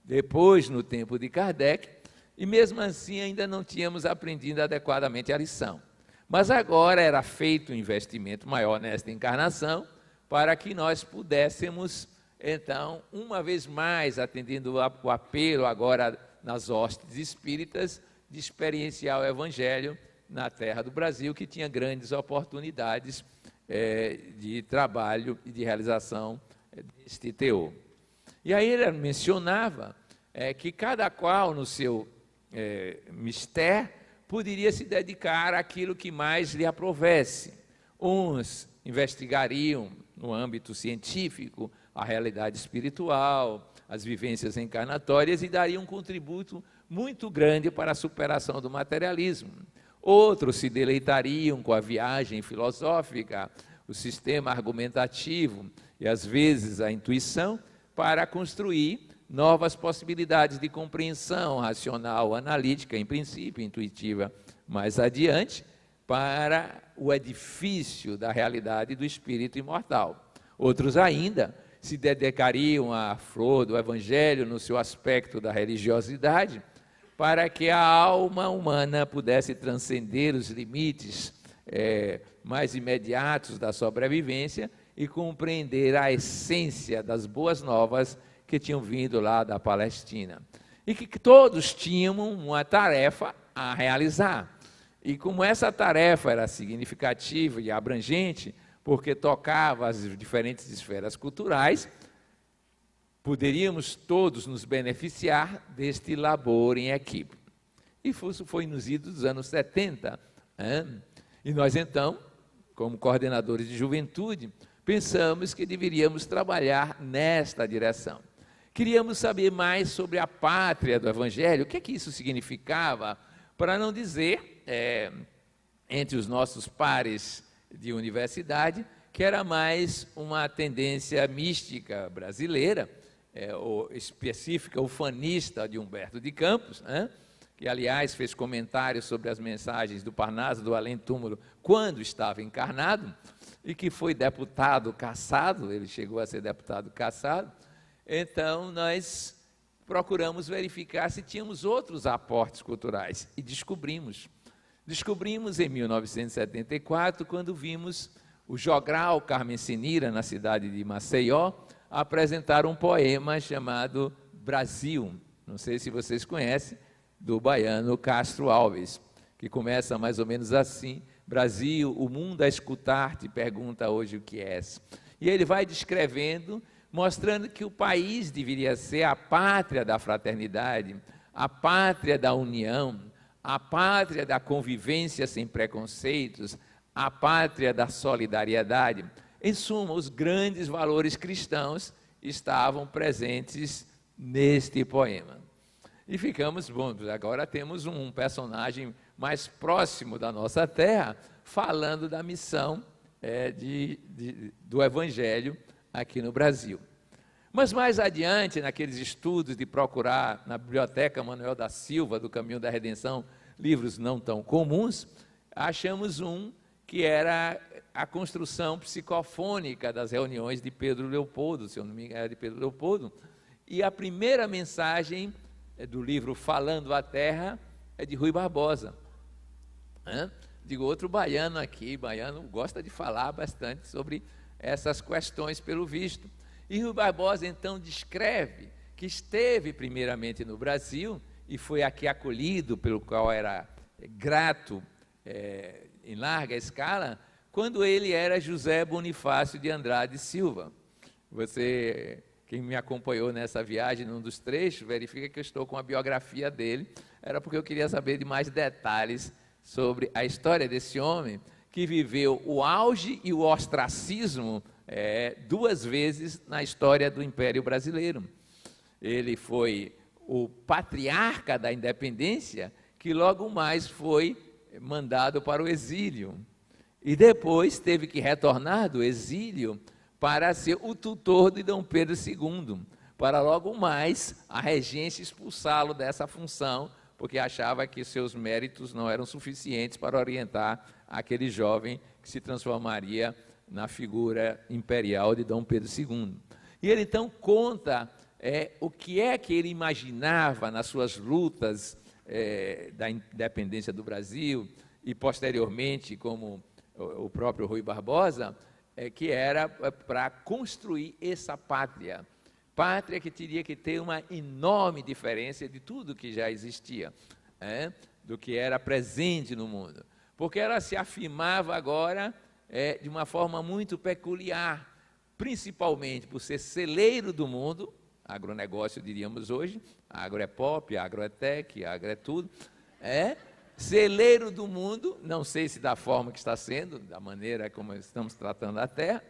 depois no tempo de Kardec, e mesmo assim ainda não tínhamos aprendido adequadamente a lição. Mas agora era feito um investimento maior nesta encarnação para que nós pudéssemos, então, uma vez mais, atendendo o apelo agora nas hostes espíritas, de experienciar o Evangelho na terra do Brasil, que tinha grandes oportunidades de trabalho e de realização deste teor. E aí ele mencionava que cada qual no seu mistério poderia se dedicar àquilo que mais lhe aprovesse. Uns investigariam no âmbito científico a realidade espiritual, as vivências encarnatórias e dariam um contributo muito grande para a superação do materialismo. Outros se deleitariam com a viagem filosófica, o sistema argumentativo e, às vezes, a intuição para construir novas possibilidades de compreensão racional, analítica, em princípio, intuitiva, mais adiante, para o edifício da realidade do espírito imortal. Outros ainda se dedicariam à flor do Evangelho no seu aspecto da religiosidade, para que a alma humana pudesse transcender os limites mais imediatos da sobrevivência e compreender a essência das boas novas que tinham vindo lá da Palestina. E que todos tinham uma tarefa a realizar. E como essa tarefa era significativa e abrangente, porque tocava as diferentes esferas culturais, poderíamos todos nos beneficiar deste labor em equipe. E isso foi nos idos dos anos 70. E nós, então, como coordenadores de juventude, pensamos que deveríamos trabalhar nesta direção. Queríamos saber mais sobre a pátria do Evangelho, o que é que isso significava, para não dizer, entre os nossos pares de universidade, que era mais uma tendência mística brasileira, ou específica, ufanista de Humberto de Campos, que, aliás, fez comentários sobre as mensagens do Parnaso, do além-túmulo, quando estava encarnado, e que foi deputado cassado, ele chegou a ser deputado cassado. Então, nós procuramos verificar se tínhamos outros aportes culturais, e descobrimos. Descobrimos em 1974, quando vimos o jogral Carmen Sinira, na cidade de Maceió, apresentar um poema chamado Brasil. Não sei se vocês conhecem, do baiano Castro Alves, que começa mais ou menos assim: Brasil, o mundo a escutar te pergunta hoje o que és. E ele vai descrevendo, mostrando que o país deveria ser a pátria da fraternidade, a pátria da união, a pátria da convivência sem preconceitos, a pátria da solidariedade. Em suma, os grandes valores cristãos estavam presentes neste poema. E ficamos, bom, agora temos um personagem mais próximo da nossa terra, falando da missão do Evangelho aqui no Brasil. Mas mais adiante, naqueles estudos de procurar na Biblioteca Manuel da Silva, do Caminho da Redenção, livros não tão comuns, achamos um que era a construção psicofônica das reuniões de Pedro Leopoldo, se eu não me engano, era de Pedro Leopoldo, e a primeira mensagem do livro Falando a Terra é de Rui Barbosa. Digo, outro baiano aqui, baiano gosta de falar bastante sobre essas questões pelo visto. E Rui Barbosa então descreve que esteve primeiramente no Brasil e foi aqui acolhido, pelo qual era grato em larga escala, quando ele era José Bonifácio de Andrade Silva. Quem me acompanhou nessa viagem, num dos trechos, verifica que eu estou com a biografia dele. Era porque eu queria saber de mais detalhes sobre a história desse homem que viveu o auge e o ostracismo duas vezes na história do Império Brasileiro. Ele foi o patriarca da independência, que logo mais foi mandado para o exílio. E depois teve que retornar do exílio para ser o tutor de Dom Pedro II, para logo mais a regência expulsá-lo dessa função, porque achava que seus méritos não eram suficientes para orientar aquele jovem que se transformaria na figura imperial de Dom Pedro II. E ele então conta o que é que ele imaginava nas suas lutas da independência do Brasil e posteriormente, como o próprio Rui Barbosa, que era para construir essa pátria que teria que ter uma enorme diferença de tudo que já existia, do que era presente no mundo, porque ela se afirmava agora de uma forma muito peculiar, principalmente por ser celeiro do mundo, agronegócio diríamos hoje, agro é pop, agro é tech, agro é tudo, celeiro do mundo, não sei se da forma que está sendo, da maneira como estamos tratando a terra,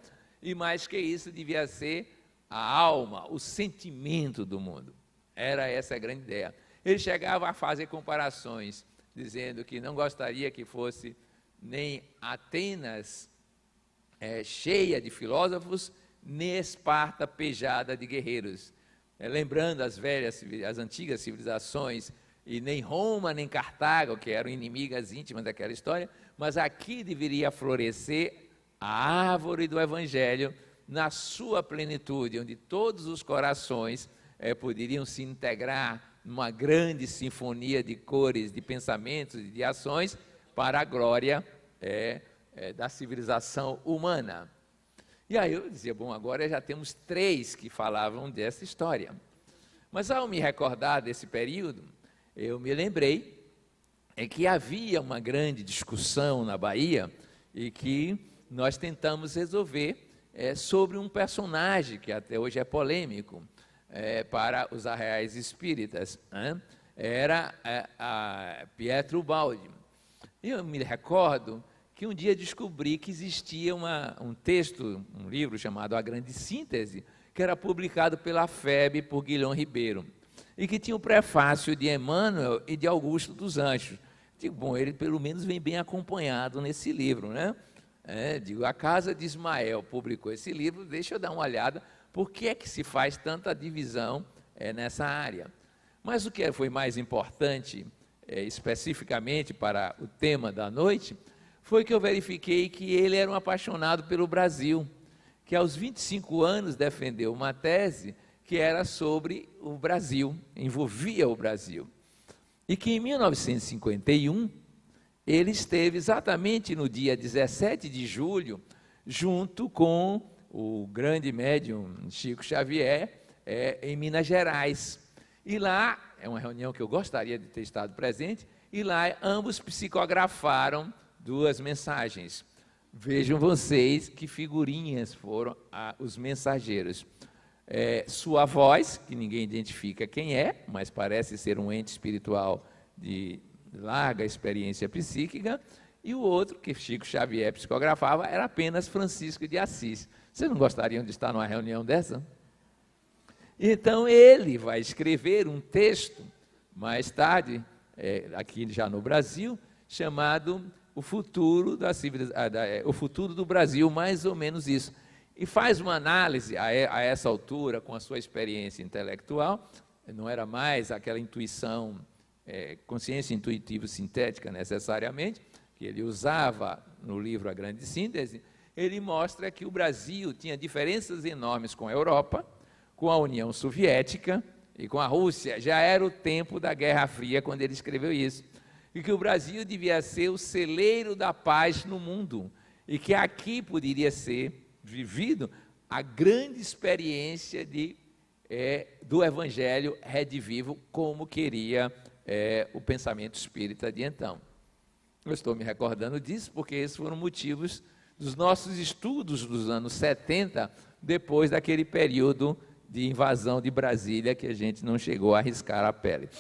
e mais que isso devia ser a alma, o sentimento do mundo. Era essa a grande ideia. Ele chegava a fazer comparações, dizendo que não gostaria que fosse nem Atenas cheia de filósofos, nem Esparta pejada de guerreiros. Lembrando as antigas civilizações, e nem Roma, nem Cartago, que eram inimigas íntimas daquela história, mas aqui deveria florescer a árvore do Evangelho na sua plenitude, onde todos os corações poderiam se integrar numa grande sinfonia de cores, de pensamentos e de ações para a glória da civilização humana. E aí eu dizia, bom, agora já temos 3 que falavam dessa história. Mas ao me recordar desse período, eu me lembrei que havia uma grande discussão na Bahia e que nós tentamos resolver sobre um personagem que até hoje é polêmico para os arraiais espíritas. Era a Pietro Baldi. Eu me recordo que um dia descobri que existia um texto, um livro chamado A Grande Síntese, que era publicado pela FEB por Guilhom Ribeiro, e que tinha o prefácio de Emmanuel e de Augusto dos Anjos. Digo, bom, ele pelo menos vem bem acompanhado nesse livro, né? Digo, a Casa de Ismael publicou esse livro, deixa eu dar uma olhada, por que é que se faz tanta divisão nessa área? Mas o que foi mais importante, especificamente para o tema da noite, foi que eu verifiquei que ele era um apaixonado pelo Brasil, que aos 25 anos defendeu uma tese que era sobre o Brasil, envolvia o Brasil. E que em 1951, ele esteve exatamente no dia 17 de julho, junto com o grande médium Chico Xavier, em Minas Gerais. E lá, é uma reunião que eu gostaria de ter estado presente, e lá ambos psicografaram 2 mensagens. Vejam vocês que figurinhas foram os mensageiros. Sua voz, que ninguém identifica quem é, mas parece ser um ente espiritual de larga experiência psíquica, e o outro, que Chico Xavier psicografava, era apenas Francisco de Assis. Vocês não gostariam de estar numa reunião dessa? Então, ele vai escrever um texto, mais tarde, aqui já no Brasil, chamado O Futuro o Futuro do Brasil, mais ou menos isso. E faz uma análise, a essa altura, com a sua experiência intelectual, não era mais aquela intuição, consciência intuitiva sintética necessariamente, que ele usava no livro A Grande Síntese. Ele mostra que o Brasil tinha diferenças enormes com a Europa, com a União Soviética e com a Rússia. Já era o tempo da Guerra Fria quando ele escreveu isso. E que o Brasil devia ser o celeiro da paz no mundo, e que aqui poderia ser vivido a grande experiência do Evangelho redivivo, como queria o pensamento espírita de então. Eu estou me recordando disso porque esses foram motivos dos nossos estudos dos anos 70, depois daquele período de invasão de Brasília, que a gente não chegou a arriscar a pele.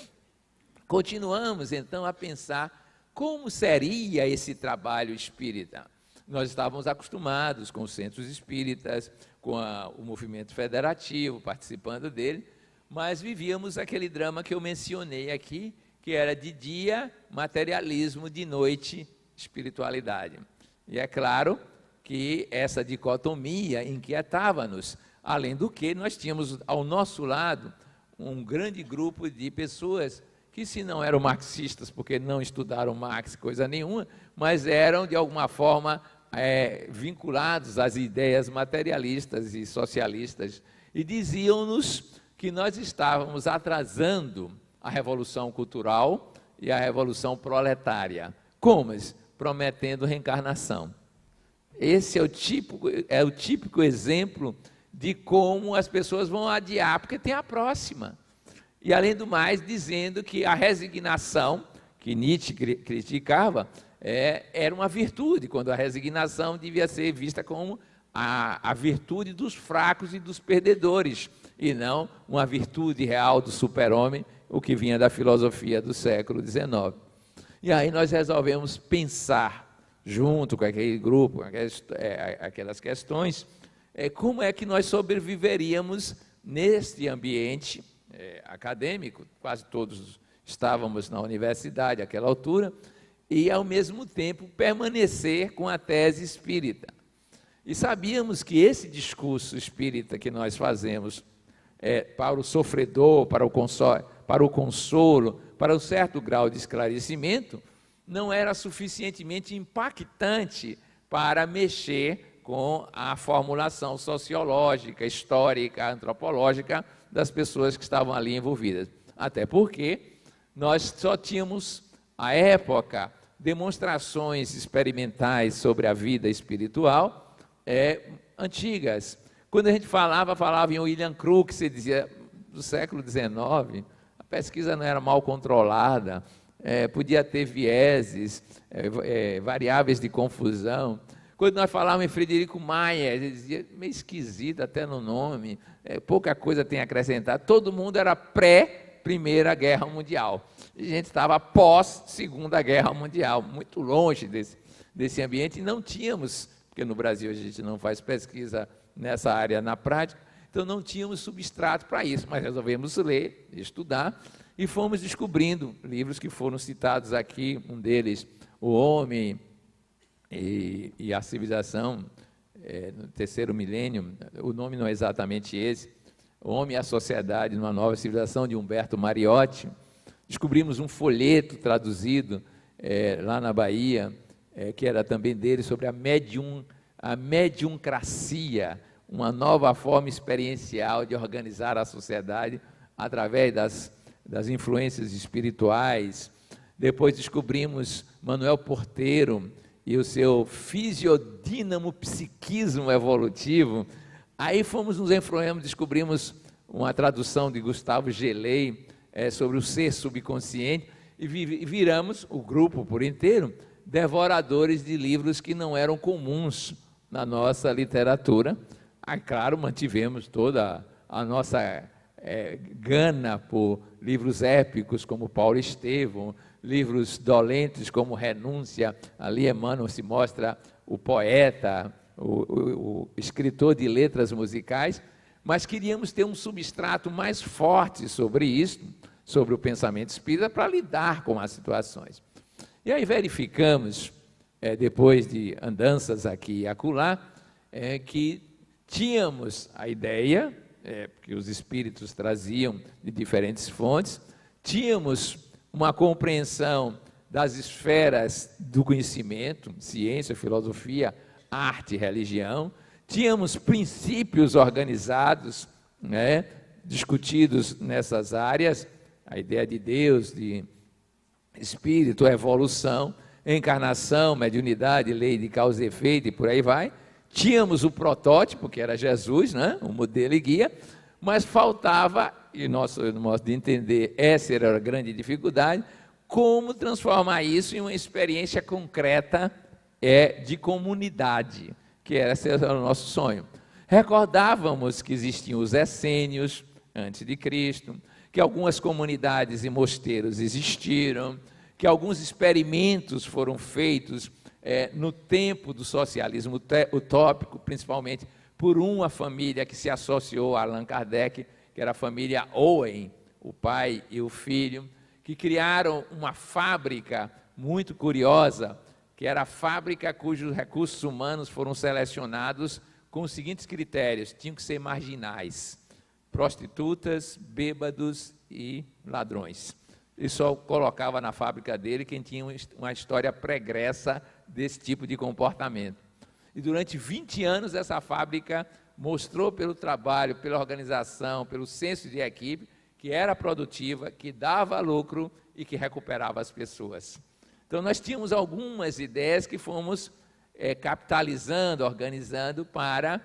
Continuamos, então, a pensar como seria esse trabalho espírita. Nós estávamos acostumados com os centros espíritas, com o movimento federativo, participando dele, mas vivíamos aquele drama que eu mencionei aqui, que era de dia, materialismo, de noite, espiritualidade. E é claro que essa dicotomia inquietava-nos, além do que nós tínhamos ao nosso lado um grande grupo de pessoas que, se não eram marxistas, porque não estudaram Marx, coisa nenhuma, mas eram, de alguma forma, vinculados às ideias materialistas e socialistas, e diziam-nos que nós estávamos atrasando a revolução cultural e a revolução proletária. Como? Prometendo reencarnação. Esse é o típico exemplo de como as pessoas vão adiar, porque tem a próxima. E, além do mais, dizendo que a resignação, que Nietzsche criticava, era uma virtude, quando a resignação devia ser vista como a virtude dos fracos e dos perdedores, e não uma virtude real do super-homem, o que vinha da filosofia do século XIX. E aí nós resolvemos pensar, junto com aquele grupo, aquelas questões, como é que nós sobreviveríamos neste ambiente acadêmico. Quase todos estávamos na universidade àquela altura, e, ao mesmo tempo, permanecer com a tese espírita. E sabíamos que esse discurso espírita que nós fazemos para o sofredor, para o consolo, para um certo grau de esclarecimento, não era suficientemente impactante para mexer com a formulação sociológica, histórica, antropológica das pessoas que estavam ali envolvidas. Até porque nós só tínhamos, à época, demonstrações experimentais sobre a vida espiritual antigas. Quando a gente falava em William Crookes, você dizia, do século XIX, a pesquisa não era mal controlada, podia ter vieses, variáveis de confusão. Quando nós falávamos em Frederico Maia, ele dizia, meio esquisito até no nome, pouca coisa tem a acrescentar. Todo mundo era pré-Primeira Guerra Mundial. A gente estava pós-Segunda Guerra Mundial, muito longe desse ambiente, e não tínhamos, porque no Brasil a gente não faz pesquisa nessa área na prática, então não tínhamos substrato para isso, mas resolvemos ler, estudar, e fomos descobrindo livros que foram citados aqui, um deles, O Homem e a Civilização, no terceiro milênio, o nome não é exatamente esse, O Homem e a Sociedade numa Nova Civilização, de Humberto Mariotti. Descobrimos um folheto traduzido lá na Bahia, que era também dele, sobre a mediuncracia, uma nova forma experiencial de organizar a sociedade através das influências espirituais. Depois descobrimos Manuel Porteiro e o seu fisiodínamo psiquismo evolutivo. Aí fomos nos enfronhamos, descobrimos uma tradução de Gustavo Gelei sobre o ser subconsciente, e viramos, o grupo por inteiro, devoradores de livros que não eram comuns na nossa literatura. Claro, mantivemos toda a nossa gana por livros épicos como Paulo Estevão, livros dolentes como Renúncia. Ali Emmanuel se mostra o poeta, o escritor de letras musicais, mas queríamos ter um substrato mais forte sobre isso, sobre o pensamento espírita, para lidar com as situações. E aí verificamos, depois de andanças aqui e acolá, que tínhamos a ideia, porque os espíritos traziam de diferentes fontes, tínhamos uma compreensão das esferas do conhecimento, ciência, filosofia, arte e religião, tínhamos princípios organizados, discutidos nessas áreas, a ideia de Deus, de espírito, evolução, encarnação, mediunidade, lei de causa e efeito e por aí vai. Tínhamos o protótipo, que era Jesus, o modelo e guia, mas faltava, e nosso modo de entender, essa era a grande dificuldade, como transformar isso em uma experiência concreta de comunidade, que esse era o nosso sonho. Recordávamos que existiam os essênios, antes de Cristo, que algumas comunidades e mosteiros existiram, que alguns experimentos foram feitos no tempo do socialismo utópico, principalmente por uma família que se associou a Allan Kardec, que era a família Owen, o pai e o filho, que criaram uma fábrica muito curiosa, que era a fábrica cujos recursos humanos foram selecionados com os seguintes critérios: tinham que ser marginais, prostitutas, bêbados e ladrões. Ele só colocava na fábrica dele quem tinha uma história pregressa desse tipo de comportamento. E durante 20 anos essa fábrica mostrou pelo trabalho, pela organização, pelo senso de equipe, que era produtiva, que dava lucro e que recuperava as pessoas. Então nós tínhamos algumas ideias que fomos capitalizando, organizando para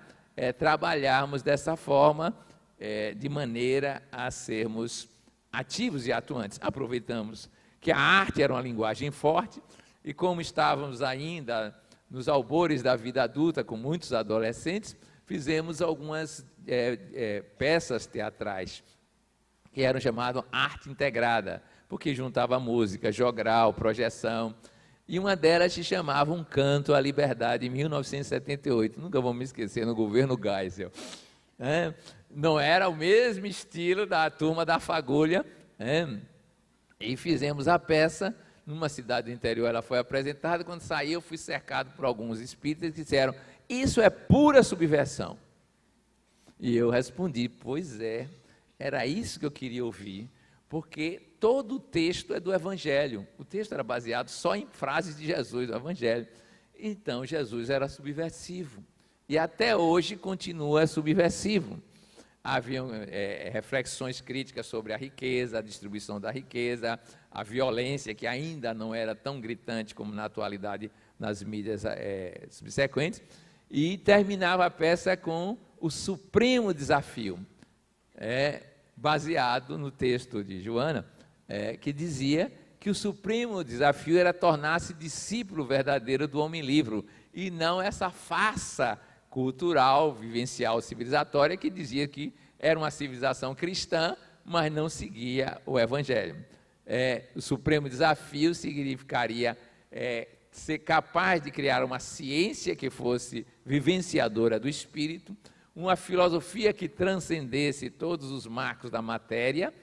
trabalharmos dessa forma, de maneira a sermos ativos e atuantes. Aproveitamos que a arte era uma linguagem forte, e como estávamos ainda nos albores da vida adulta, com muitos adolescentes, fizemos algumas peças teatrais, que eram chamadas arte integrada, porque juntava música, jogral, projeção, e uma delas se chamava Um Canto à Liberdade, em 1978, nunca vou me esquecer, no governo Geisel. Não era o mesmo estilo da turma da Fagulha, e fizemos a peça numa cidade do interior. Ela foi apresentada, quando saí eu fui cercado por alguns espíritas que disseram: isso é pura subversão. E eu respondi: pois é, era isso que eu queria ouvir, porque todo o texto é do Evangelho, o texto era baseado só em frases de Jesus, do Evangelho. Então Jesus era subversivo, e até hoje continua subversivo. Haviam reflexões críticas sobre a riqueza, a distribuição da riqueza, a violência, que ainda não era tão gritante como na atualidade nas mídias subsequentes, e terminava a peça com o supremo desafio, baseado no texto de Joana, que dizia que o supremo desafio era tornar-se discípulo verdadeiro do homem livre, e não essa farsa cultural, vivencial, civilizatória, que dizia que era uma civilização cristã, mas não seguia o Evangelho. O supremo desafio significaria ser capaz de criar uma ciência que fosse vivenciadora do espírito, uma filosofia que transcendesse todos os marcos da matéria,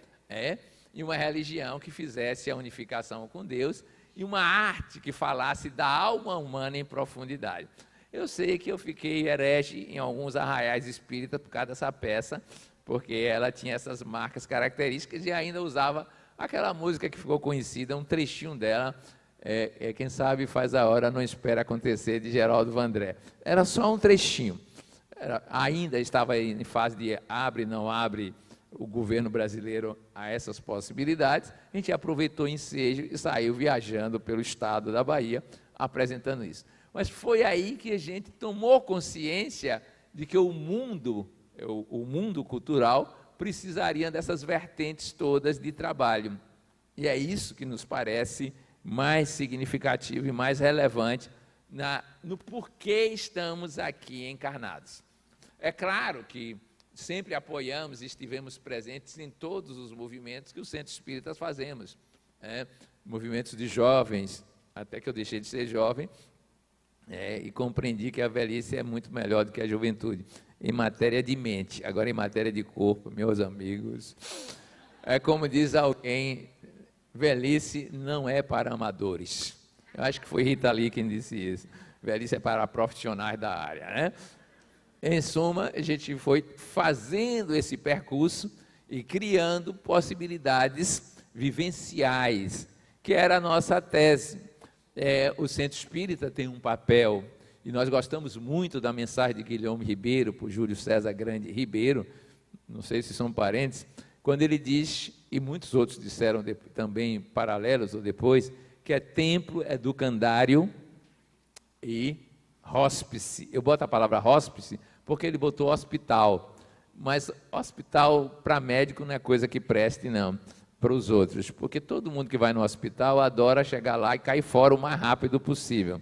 e uma religião que fizesse a unificação com Deus, e uma arte que falasse da alma humana em profundidade. Eu sei que eu fiquei herege em alguns arraiais espíritas por causa dessa peça, porque ela tinha essas marcas características e ainda usava aquela música que ficou conhecida, um trechinho dela, quem sabe faz a hora, não espera acontecer, de Geraldo Vandré. Era só um trechinho. Ainda estava em fase de abre, não abre o governo brasileiro a essas possibilidades. A gente aproveitou o ensejo e saiu viajando pelo estado da Bahia, apresentando isso. Mas foi aí que a gente tomou consciência de que o mundo cultural precisaria dessas vertentes todas de trabalho. E é isso que nos parece mais significativo e mais relevante no porquê estamos aqui encarnados. É claro que sempre apoiamos e estivemos presentes em todos os movimentos que os centros espíritas fazemos. Movimentos de jovens, até que eu deixei de ser jovem, e compreendi que a velhice é muito melhor do que a juventude, em matéria de mente. Agora, em matéria de corpo, meus amigos, é como diz alguém, velhice não é para amadores. Eu acho que foi Rita Lee quem disse isso. Velhice é para profissionais da área, né? Em suma, a gente foi fazendo esse percurso e criando possibilidades vivenciais, que era a nossa tese. O Centro Espírita tem um papel, e nós gostamos muito da mensagem de Guilherme Ribeiro, por Júlio César Grande Ribeiro, não sei se são parentes, quando ele diz, e muitos outros disseram também paralelos ou depois, que é templo educandário e hóspice. Eu boto a palavra hóspice porque ele botou hospital, mas hospital para médico não é coisa que preste, não, para os outros, porque todo mundo que vai no hospital adora chegar lá e cair fora o mais rápido possível.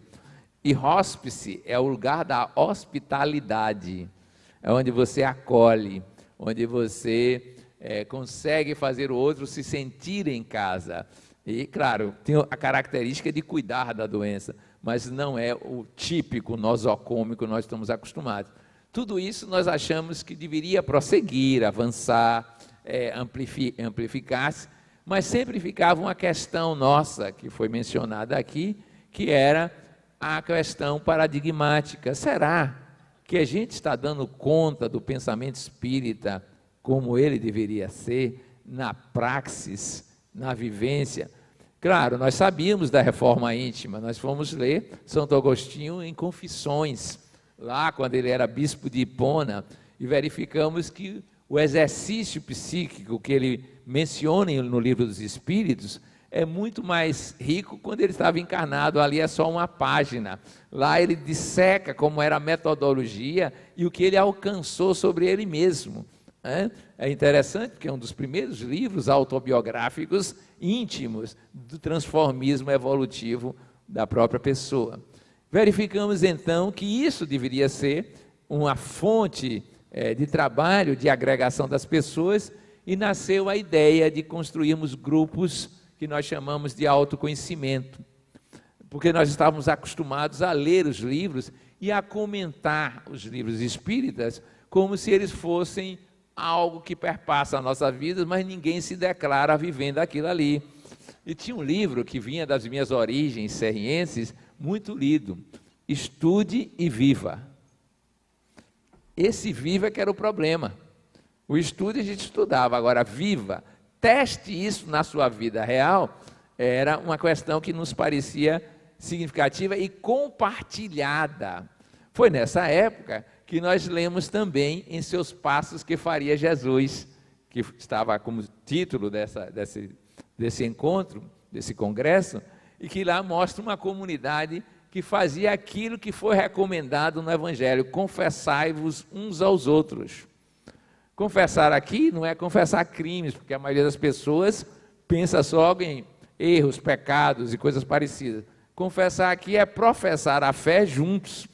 E hóspice é o lugar da hospitalidade, é onde você acolhe, onde você consegue fazer o outro se sentir em casa. E, claro, tem a característica de cuidar da doença, mas não é o típico nosocômico que nós estamos acostumados. Tudo isso nós achamos que deveria prosseguir, avançar, amplificar-se, mas sempre ficava uma questão nossa, que foi mencionada aqui, que era a questão paradigmática. Será que a gente está dando conta do pensamento espírita como ele deveria ser, na praxis, na vivência? Claro, nós sabíamos da reforma íntima, nós fomos ler Santo Agostinho em Confissões, lá quando ele era bispo de Hipona, e verificamos que o exercício psíquico que ele menciona no Livro dos Espíritos é muito mais rico quando ele estava encarnado. Ali é só uma página. Lá ele disseca como era a metodologia e o que ele alcançou sobre ele mesmo. É interessante porque é um dos primeiros livros autobiográficos íntimos do transformismo evolutivo da própria pessoa. Verificamos então que isso deveria ser uma fonte de trabalho, de agregação das pessoas, e nasceu a ideia de construirmos grupos que nós chamamos de autoconhecimento, porque nós estávamos acostumados a ler os livros e a comentar os livros espíritas como se eles fossem algo que perpassa a nossa vida, mas ninguém se declara vivendo aquilo ali. E tinha um livro que vinha das minhas origens serrienses, muito lido, Estude e Viva. Esse viva é que era o problema. O estudo a gente estudava, agora viva, teste isso na sua vida real, era uma questão que nos parecia significativa e compartilhada. Foi nessa época que nós lemos também Em Seus Passos que Faria Jesus, que estava como título desse encontro, desse congresso, e que lá mostra uma comunidade que fazia aquilo que foi recomendado no Evangelho: confessai-vos uns aos outros. Confessar aqui não é confessar crimes, porque a maioria das pessoas pensa só em erros, pecados e coisas parecidas. Confessar aqui é professar a fé juntos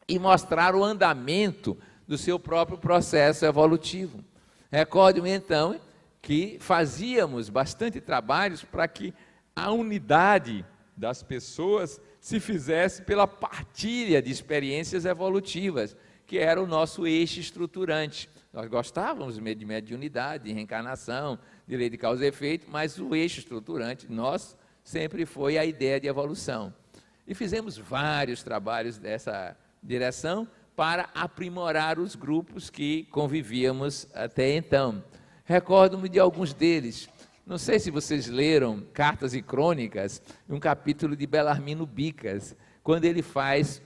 e mostrar o andamento do seu próprio processo evolutivo. Recordo-me então que fazíamos bastante trabalhos para que a unidade das pessoas se fizesse pela partilha de experiências evolutivas, que era o nosso eixo estruturante. Nós gostávamos de mediunidade, de reencarnação, de lei de causa e efeito, mas o eixo estruturante nós sempre foi a ideia de evolução. E fizemos vários trabalhos dessa direção para aprimorar os grupos que convivíamos até então. Recordo-me de alguns deles. Não sei se vocês leram Cartas e Crônicas, um capítulo de Belarmino Bicas, quando ele faz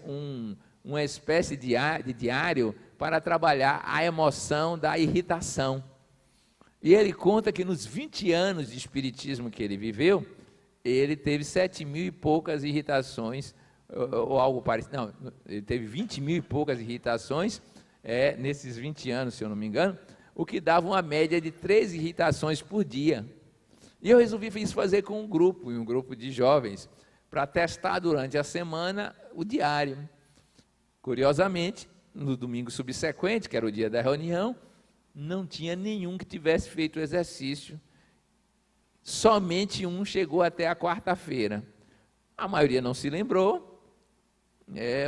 uma espécie de diário para trabalhar a emoção da irritação. E ele conta que nos 20 anos de espiritismo que ele viveu, ele teve 7.000 e poucas irritações, ou algo parecido. Não, ele teve 20.000 e poucas irritações, nesses 20 anos, se eu não me engano, o que dava uma média de 3 irritações por dia. E eu resolvi fazer com um grupo de jovens, para testar durante a semana o diário. Curiosamente, no domingo subsequente, que era o dia da reunião, não tinha nenhum que tivesse feito o exercício. Somente um chegou até a quarta-feira. A maioria não se lembrou,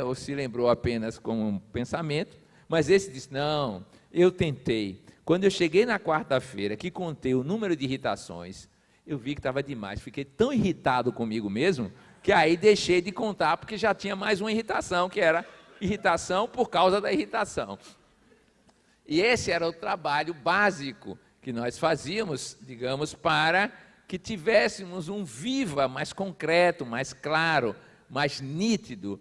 ou se lembrou apenas com um pensamento, mas esse disse, não, eu tentei. Quando eu cheguei na quarta-feira, que contei o número de irritações, eu vi que estava demais, fiquei tão irritado comigo mesmo, que aí deixei de contar, porque já tinha mais uma irritação, que era irritação por causa da irritação. E esse era o trabalho básico que nós fazíamos, digamos, para que tivéssemos um viva mais concreto, mais claro, mais nítido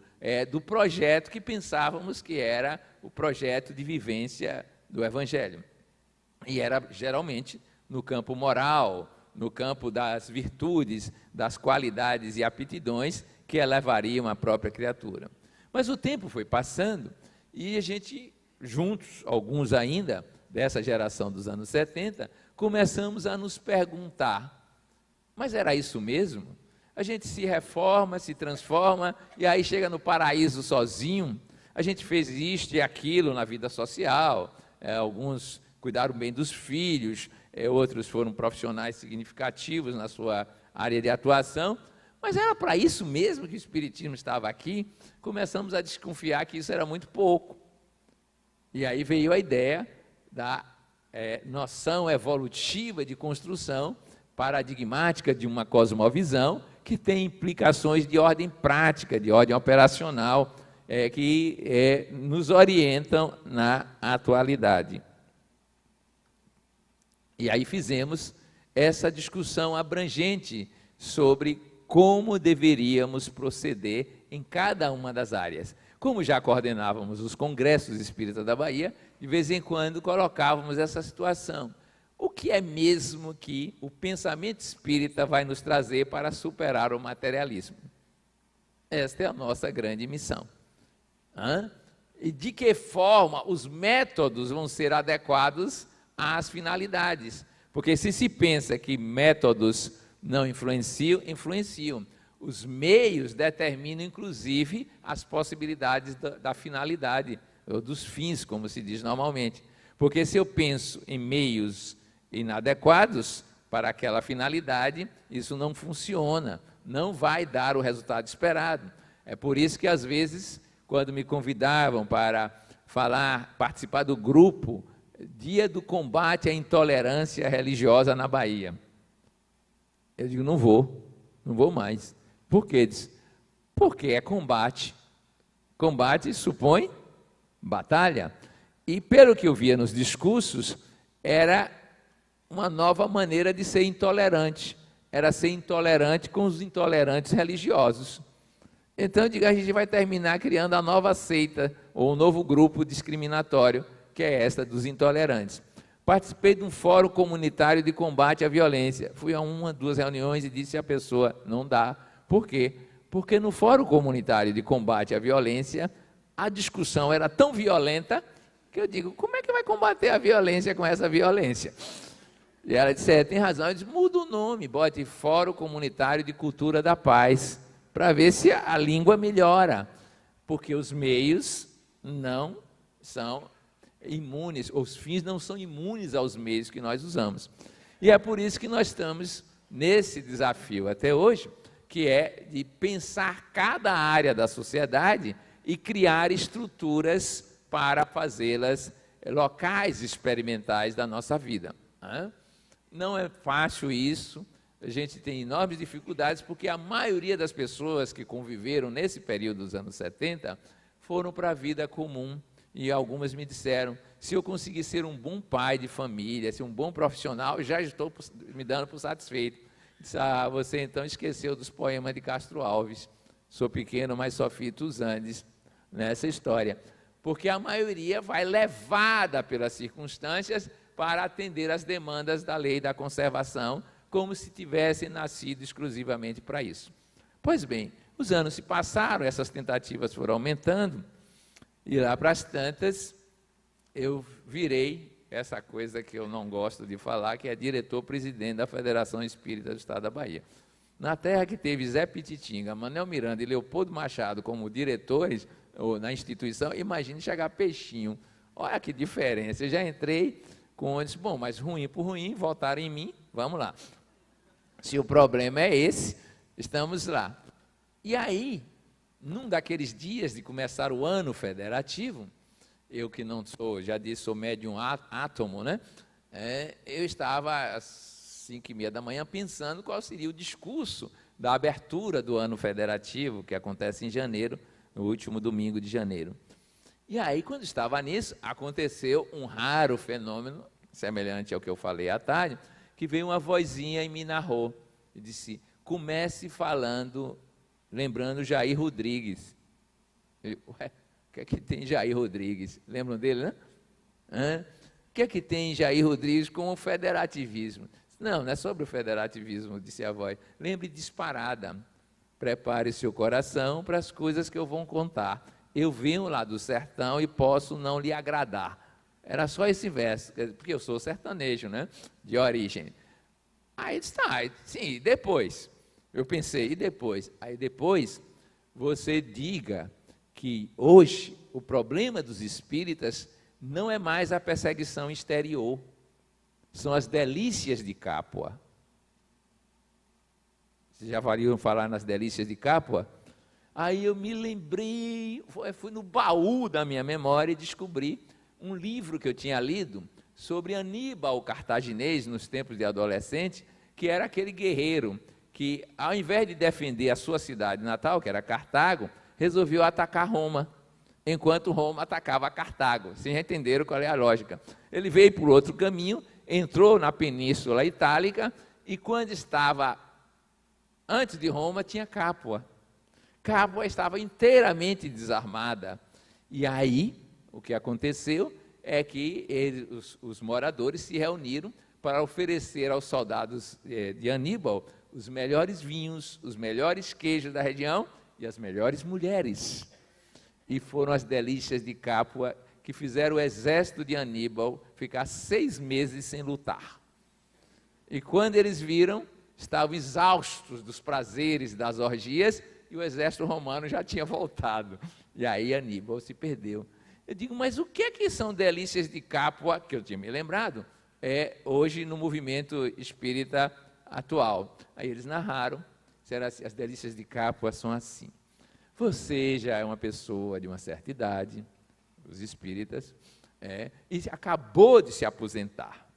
do projeto que pensávamos que era o projeto de vivência do Evangelho. E era geralmente no campo moral, no campo das virtudes, das qualidades e aptidões que elevariam a própria criatura. Mas o tempo foi passando e a gente, juntos, alguns ainda, dessa geração dos anos 70, começamos a nos perguntar, mas era isso mesmo? A gente se reforma, se transforma e aí chega no paraíso sozinho. A gente fez isto e aquilo na vida social, alguns cuidaram bem dos filhos, outros foram profissionais significativos na sua área de atuação, mas era para isso mesmo que o Espiritismo estava aqui? Começamos a desconfiar que isso era muito pouco. E aí veio a ideia da noção evolutiva de construção paradigmática de uma cosmovisão que tem implicações de ordem prática, de ordem operacional, que nos orientam na atualidade. E aí fizemos essa discussão abrangente sobre como deveríamos proceder em cada uma das áreas. Como já coordenávamos os congressos espíritas da Bahia, de vez em quando colocávamos essa situação. O que é mesmo que o pensamento espírita vai nos trazer para superar o materialismo? Esta é a nossa grande missão. E de que forma os métodos vão ser adequados às finalidades? Porque se pensa que métodos não influenciam, influenciam. Os meios determinam, inclusive, as possibilidades da finalidade, ou dos fins, como se diz normalmente. Porque se eu penso em meios inadequados para aquela finalidade, isso não funciona, não vai dar o resultado esperado. É por isso que, às vezes, quando me convidavam para participar do grupo Dia do Combate à Intolerância Religiosa na Bahia, eu digo, não vou mais. Por quê? Porque é combate. Combate supõe batalha. E pelo que eu via nos discursos, era uma nova maneira de ser intolerante. Era ser intolerante com os intolerantes religiosos. Então, eu digo, a gente vai terminar criando a nova seita, ou um novo grupo discriminatório, que é esta dos intolerantes. Participei de um fórum comunitário de combate à violência. Fui a 1, 2 reuniões e disse à pessoa, não dá. Por quê? Porque no fórum comunitário de combate à violência, a discussão era tão violenta que eu digo, como é que vai combater a violência com essa violência? E ela disse, tem razão. Eu disse, muda o nome, bote Fórum Comunitário de Cultura da Paz, para ver se a língua melhora. Porque os meios não são imunes, os fins não são imunes aos meios que nós usamos. E é por isso que nós estamos nesse desafio até hoje, que é de pensar cada área da sociedade e criar estruturas para fazê-las locais experimentais da nossa vida. Não é fácil isso, a gente tem enormes dificuldades, porque a maioria das pessoas que conviveram nesse período dos anos 70 foram para a vida comum, e algumas me disseram, se eu conseguir ser um bom pai de família, ser um bom profissional, já estou me dando por satisfeito. Disse, você então esqueceu dos poemas de Castro Alves, sou pequeno, mas só fito os Andes, nessa história. Porque a maioria vai levada pelas circunstâncias para atender às demandas da lei da conservação, como se tivessem nascido exclusivamente para isso. Pois bem, os anos se passaram, essas tentativas foram aumentando, e lá para as tantas, eu virei essa coisa que eu não gosto de falar, que é diretor-presidente da Federação Espírita do Estado da Bahia. Na terra que teve Zé Pititinga, Manuel Miranda e Leopoldo Machado como diretores na instituição, imagine chegar Peixinho. Olha que diferença, eu já entrei com eles, bom, mas ruim por ruim, voltaram em mim, vamos lá. Se o problema é esse, estamos lá. E aí, num daqueles dias de começar o ano federativo, eu que não sou, já disse, sou médium átomo, né? Eu estava às 5h30 da manhã pensando qual seria o discurso da abertura do ano federativo, que acontece em janeiro, no último domingo de janeiro. E aí, quando estava nisso, aconteceu um raro fenômeno, semelhante ao que eu falei à tarde, que veio uma vozinha e me narrou, e disse, comece falando, lembrando Jair Rodrigues. Ué, o que é que tem Jair Rodrigues? Lembram dele, né? O que é que tem Jair Rodrigues com o federativismo? Não é sobre o federativismo, disse a voz. Lembre disparada. Prepare seu coração para as coisas que eu vou contar. Eu venho lá do sertão e posso não lhe agradar. Era só esse verso, porque eu sou sertanejo, né? De origem. Aí disse, sim, e depois? Eu pensei, e depois? Aí depois, você diga que hoje o problema dos espíritas não é mais a perseguição exterior, são as delícias de Capua. Vocês já variam falar nas delícias de Capua? Aí eu me lembrei, fui no baú da minha memória e descobri um livro que eu tinha lido sobre Aníbal Cartaginês, nos tempos de adolescente, que era aquele guerreiro que, ao invés de defender a sua cidade natal, que era Cartago, resolveu atacar Roma, enquanto Roma atacava Cartago. Vocês já entenderam qual é a lógica. Ele veio por outro caminho, entrou na Península Itálica, e quando estava antes de Roma, tinha Capua. Capua estava inteiramente desarmada. E aí, o que aconteceu é que os moradores se reuniram para oferecer aos soldados de Aníbal os melhores vinhos, os melhores queijos da região e as melhores mulheres. E foram as delícias de Capua que fizeram o exército de Aníbal ficar 6 meses sem lutar. E quando eles viram, estavam exaustos dos prazeres das orgias e o exército romano já tinha voltado. E aí Aníbal se perdeu. Eu digo, mas o que é que são delícias de Capua, que eu tinha me lembrado, hoje no movimento espírita atual? Aí eles narraram, as delícias de Capua são assim. Você já é uma pessoa de uma certa idade, os espíritas, e acabou de se aposentar.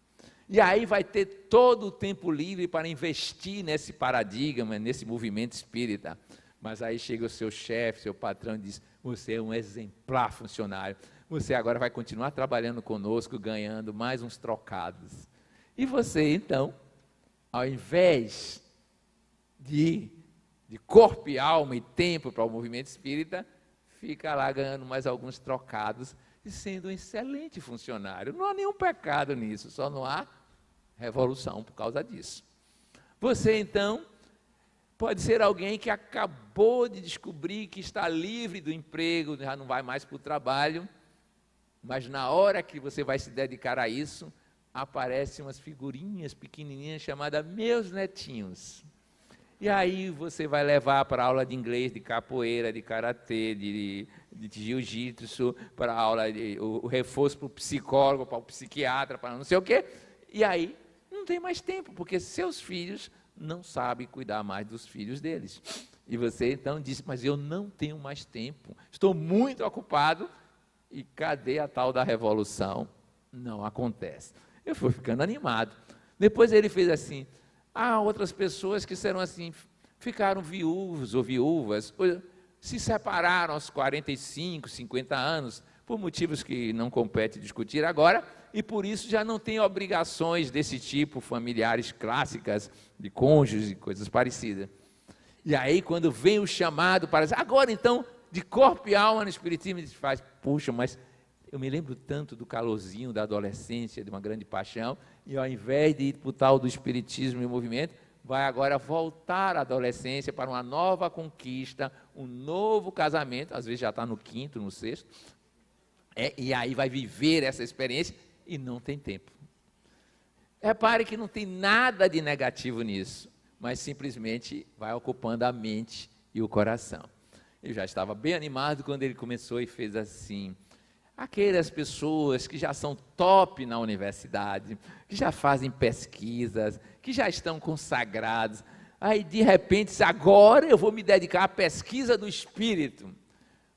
E aí vai ter todo o tempo livre para investir nesse paradigma, nesse movimento espírita. Mas aí chega o seu chefe, seu patrão e diz, você é um exemplar funcionário, você agora vai continuar trabalhando conosco, ganhando mais uns trocados. E você, então, ao invés de corpo e alma e tempo para o movimento espírita, fica lá ganhando mais alguns trocados e sendo um excelente funcionário. Não há nenhum pecado nisso, só não há revolução por causa disso. Você, então, pode ser alguém que acabou de descobrir que está livre do emprego, já não vai mais para o trabalho, mas na hora que você vai se dedicar a isso, aparecem umas figurinhas pequenininhas chamadas Meus Netinhos. E aí você vai levar para a aula de inglês, de capoeira, de karatê, de jiu-jitsu, para a aula, o reforço para o psicólogo, para o psiquiatra, para não sei o quê. E aí não tem mais tempo, porque seus filhos não sabem cuidar mais dos filhos deles. E você então disse, mas eu não tenho mais tempo, estou muito ocupado, e cadê a tal da revolução? Não acontece. Eu fui ficando animado. Depois ele fez assim, outras pessoas que serão assim, ficaram viúvos ou viúvas, ou se separaram aos 45, 50 anos, por motivos que não compete discutir agora, e por isso já não tem obrigações desse tipo, familiares clássicas, de cônjuges e coisas parecidas. E aí, quando vem o chamado para dizer, agora então, de corpo e alma no Espiritismo, ele faz, puxa, mas eu me lembro tanto do calorzinho da adolescência, de uma grande paixão, e ao invés de ir para o tal do Espiritismo e movimento, vai agora voltar à adolescência para uma nova conquista, um novo casamento, às vezes já está no 5º, no 6º, e aí vai viver essa experiência e não tem tempo. Repare que não tem nada de negativo nisso, mas simplesmente vai ocupando a mente e o coração. Eu já estava bem animado quando ele começou e fez assim, aquelas pessoas que já são top na universidade, que já fazem pesquisas, que já estão consagrados, aí de repente, agora eu vou me dedicar à pesquisa do espírito.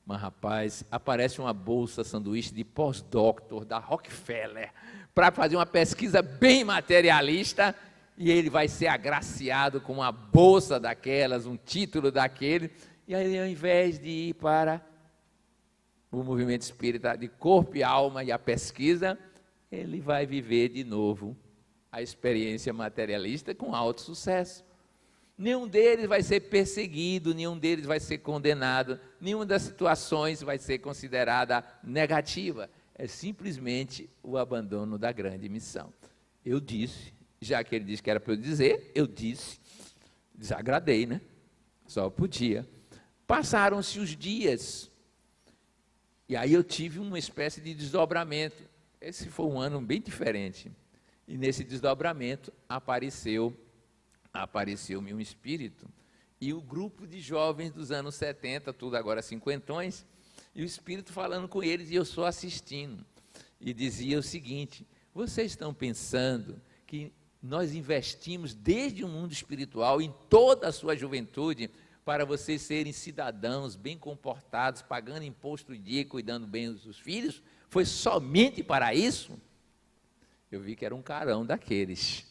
Mas rapaz, aparece uma bolsa sanduíche de pós-doutor da Rockefeller, para fazer uma pesquisa bem materialista, e ele vai ser agraciado com uma bolsa daquelas, um título daquele, e aí, ao invés de ir para o movimento espírita de corpo e alma e a pesquisa, ele vai viver de novo a experiência materialista com alto sucesso. Nenhum deles vai ser perseguido, nenhum deles vai ser condenado, nenhuma das situações vai ser considerada negativa. É simplesmente o abandono da grande missão. Eu disse, já que ele disse que era para eu dizer, eu disse, desagradei, né? Só podia. Passaram-se os dias, e aí eu tive uma espécie de desdobramento. Esse foi um ano bem diferente. E nesse desdobramento apareceu-me um espírito, e o grupo de jovens dos anos 70, tudo agora cinquentões, e o espírito falando com eles, e eu só assistindo. E dizia o seguinte, vocês estão pensando que nós investimos desde o mundo espiritual, em toda a sua juventude, para vocês serem cidadãos bem comportados, pagando imposto em dia, cuidando bem dos filhos? Foi somente para isso? Eu vi que era um carão daqueles.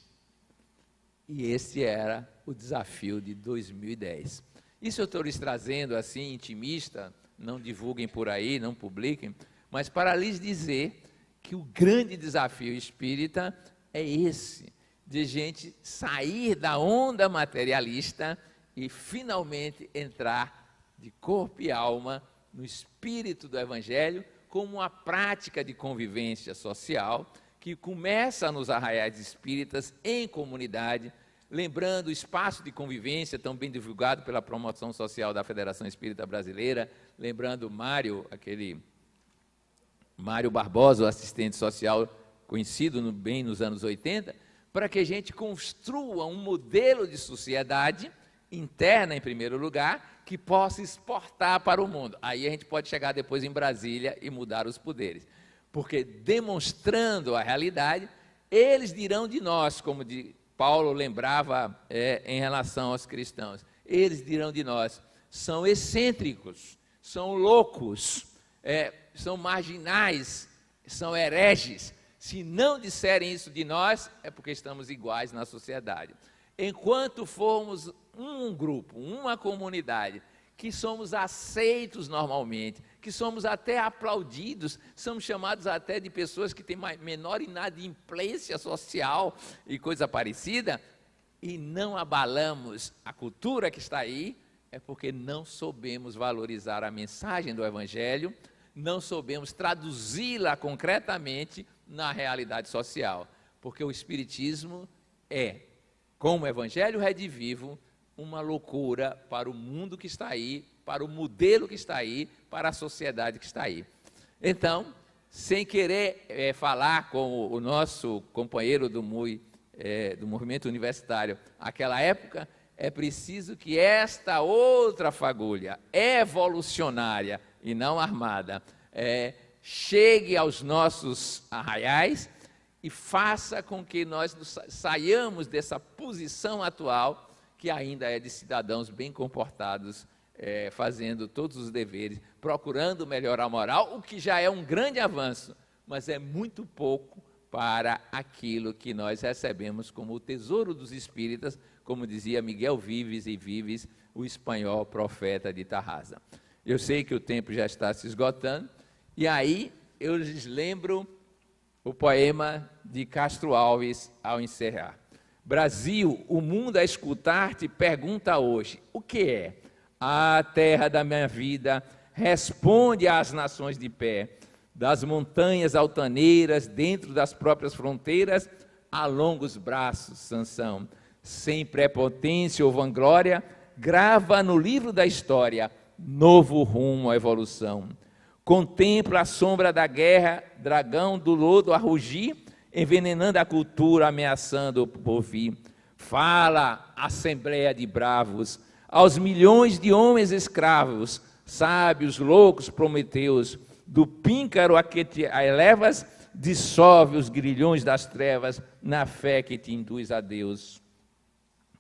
E esse era o desafio de 2010. Isso eu estou lhes trazendo assim, intimista, não divulguem por aí, não publiquem, mas para lhes dizer que o grande desafio espírita é esse, de gente sair da onda materialista e finalmente entrar de corpo e alma no espírito do Evangelho, como uma prática de convivência social, que começa nos arraiais espíritas, em comunidade, lembrando o espaço de convivência, tão bem divulgado pela promoção social da Federação Espírita Brasileira, lembrando Mário Barbosa, o assistente social, conhecido bem nos anos 80, para que a gente construa um modelo de sociedade interna, em primeiro lugar, que possa exportar para o mundo. Aí a gente pode chegar depois em Brasília e mudar os poderes. Porque demonstrando a realidade, eles dirão de nós, como Paulo lembrava em relação aos cristãos, eles dirão de nós, são excêntricos, são loucos, são marginais, são hereges. Se não disserem isso de nós, é porque estamos iguais na sociedade. Enquanto formos um grupo, uma comunidade, que somos aceitos normalmente, que somos até aplaudidos, somos chamados até de pessoas que têm menor inadimplência social e coisa parecida, e não abalamos a cultura que está aí, é porque não soubemos valorizar a mensagem do Evangelho, não soubemos traduzi-la concretamente na realidade social, porque o Espiritismo é, como o Evangelho redivivo, uma loucura para o mundo que está aí, para o modelo que está aí, para a sociedade que está aí. Então, sem querer falar com o nosso companheiro do movimento universitário, naquela época, é preciso que esta outra fagulha, evolucionária e não armada, chegue aos nossos arraiais e faça com que nós saiamos dessa posição atual, que ainda é de cidadãos bem comportados, fazendo todos os deveres, procurando melhorar a moral, o que já é um grande avanço, mas é muito pouco para aquilo que nós recebemos como o tesouro dos espíritas, como dizia Miguel Vives e Vives, o espanhol profeta de Tarrasa. Eu sei que o tempo já está se esgotando, e aí eu lhes lembro o poema de Castro Alves ao encerrar. Brasil, o mundo a escutar te pergunta hoje, o que é? A terra da minha vida responde às nações de pé, das montanhas altaneiras, dentro das próprias fronteiras, a longos braços, Sansão, sem prepotência ou vanglória, grava no livro da história novo rumo à evolução. Contempla a sombra da guerra, dragão do lodo a rugir, envenenando a cultura, ameaçando o porvir. Fala, assembleia de bravos, aos milhões de homens escravos, sábios, loucos, prometeus, do píncaro a que te elevas, dissolve os grilhões das trevas na fé que te induz a Deus.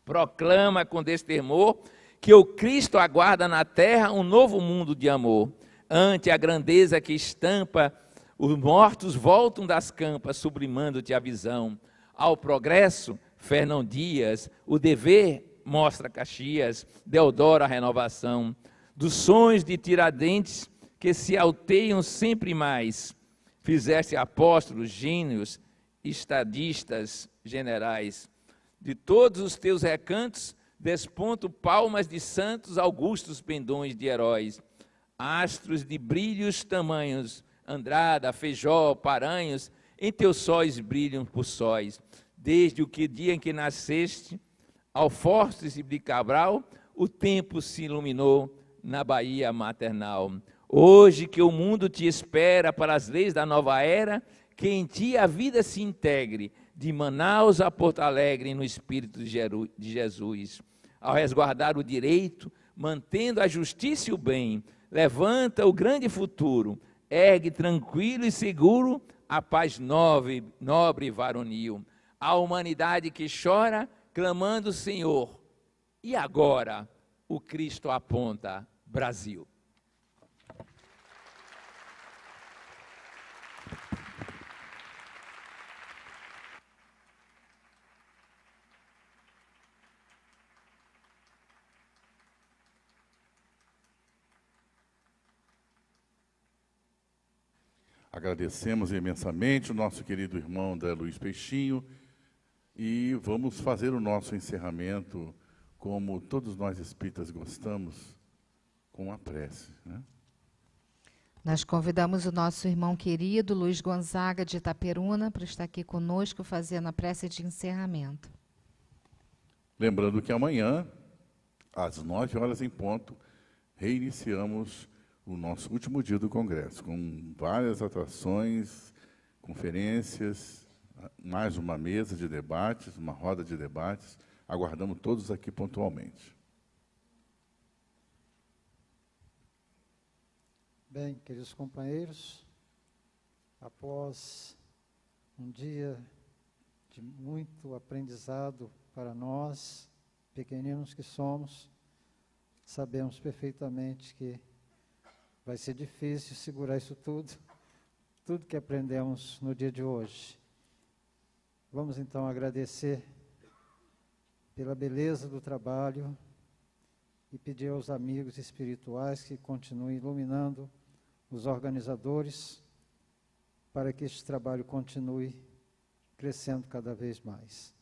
Proclama com destemor que o Cristo aguarda na terra um novo mundo de amor. Ante a grandeza que estampa, os mortos voltam das campas, sublimando-te a visão. Ao progresso, Fernão Dias, o dever mostra Caxias, Deodoro a renovação. Dos sonhos de Tiradentes, que se alteiam sempre mais, fizeste apóstolos, gênios, estadistas, generais. De todos os teus recantos, desponto palmas de santos, augustos pendões de heróis. Astros de brilhos tamanhos, Andrada, Feijó, Paranhos, em teus sóis brilham por sóis. Desde o dia em que nasceste, Alforces de Cabral, o tempo se iluminou na Bahia maternal. Hoje que o mundo te espera para as leis da nova era, que em ti a vida se integre, de Manaus a Porto Alegre, no Espírito de Jesus. Ao resguardar o direito, mantendo a justiça e o bem, levanta o grande futuro, ergue tranquilo e seguro a paz nobre e varonil. A humanidade que chora, clamando Senhor. E agora o Cristo aponta Brasil. Agradecemos imensamente o nosso querido irmão André Luiz Peixinho e vamos fazer o nosso encerramento, como todos nós espíritas gostamos, com a prece, né? Nós convidamos o nosso irmão querido, Luiz Gonzaga, de Itaperuna, para estar aqui conosco, fazendo a prece de encerramento. Lembrando que amanhã, às 9h em ponto, reiniciamos o nosso último dia do Congresso, com várias atrações, conferências, mais uma mesa de debates, uma roda de debates. Aguardamos todos aqui pontualmente. Bem, queridos companheiros, após um dia de muito aprendizado para nós, pequeninos que somos, sabemos perfeitamente que vai ser difícil segurar isso tudo que aprendemos no dia de hoje. Vamos então agradecer pela beleza do trabalho e pedir aos amigos espirituais que continuem iluminando os organizadores para que este trabalho continue crescendo cada vez mais.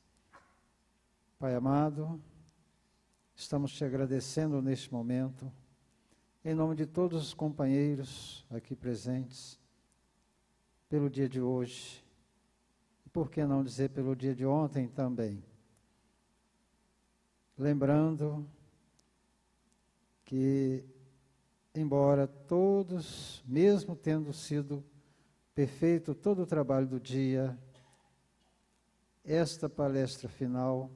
Pai amado, estamos te agradecendo neste momento, em nome de todos os companheiros aqui presentes, pelo dia de hoje, e por que não dizer pelo dia de ontem também. Lembrando que, embora todos, mesmo tendo sido perfeito todo o trabalho do dia, esta palestra final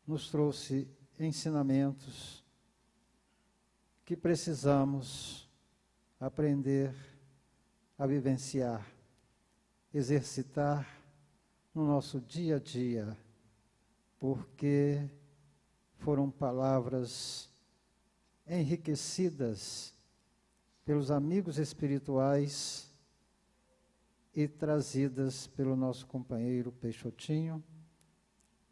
nos trouxe ensinamentos que precisamos aprender a vivenciar exercitar no nosso dia a dia, porque foram palavras enriquecidas pelos amigos espirituais e trazidas pelo nosso companheiro Peixotinho,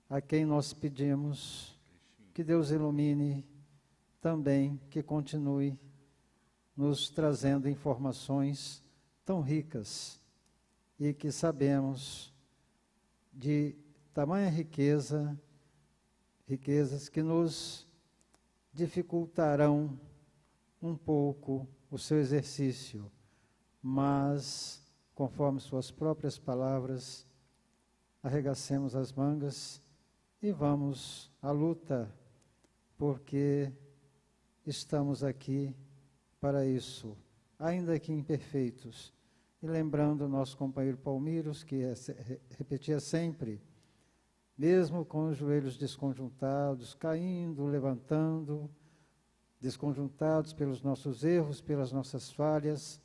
a quem nós pedimos que Deus ilumine também, que continue nos trazendo informações tão ricas e que sabemos de tamanha riquezas que nos dificultarão um pouco o seu exercício, mas, conforme suas próprias palavras, arregacemos as mangas e vamos à luta, porque estamos aqui para isso, ainda que imperfeitos. E lembrando o nosso companheiro Palmiros, que repetia sempre, mesmo com os joelhos desconjuntados, caindo, levantando, desconjuntados pelos nossos erros, pelas nossas falhas,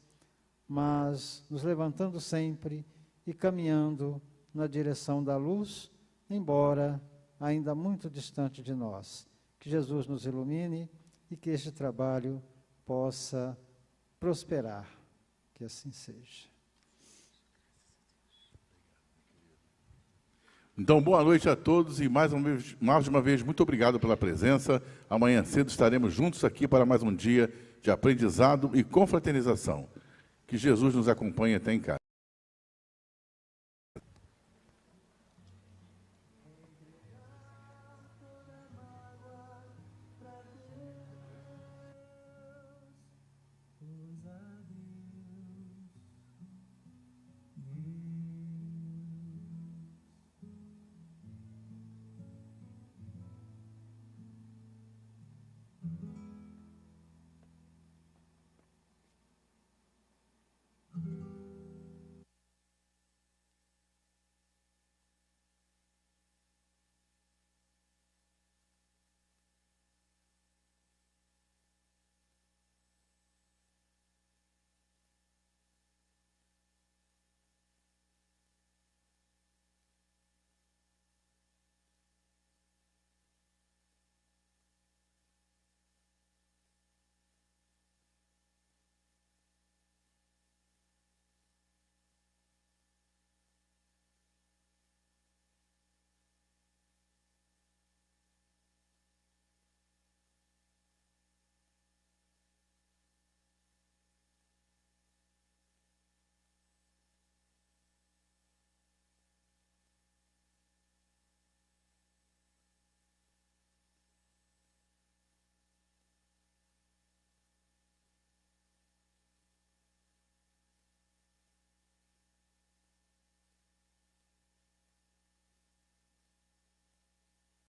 mas nos levantando sempre e caminhando na direção da luz, embora ainda muito distante de nós. Que Jesus nos ilumine e que este trabalho possa prosperar. Que assim seja. Então, boa noite a todos e mais uma vez, muito obrigado pela presença. Amanhã cedo estaremos juntos aqui para mais um dia de aprendizado e confraternização. Que Jesus nos acompanhe até em casa.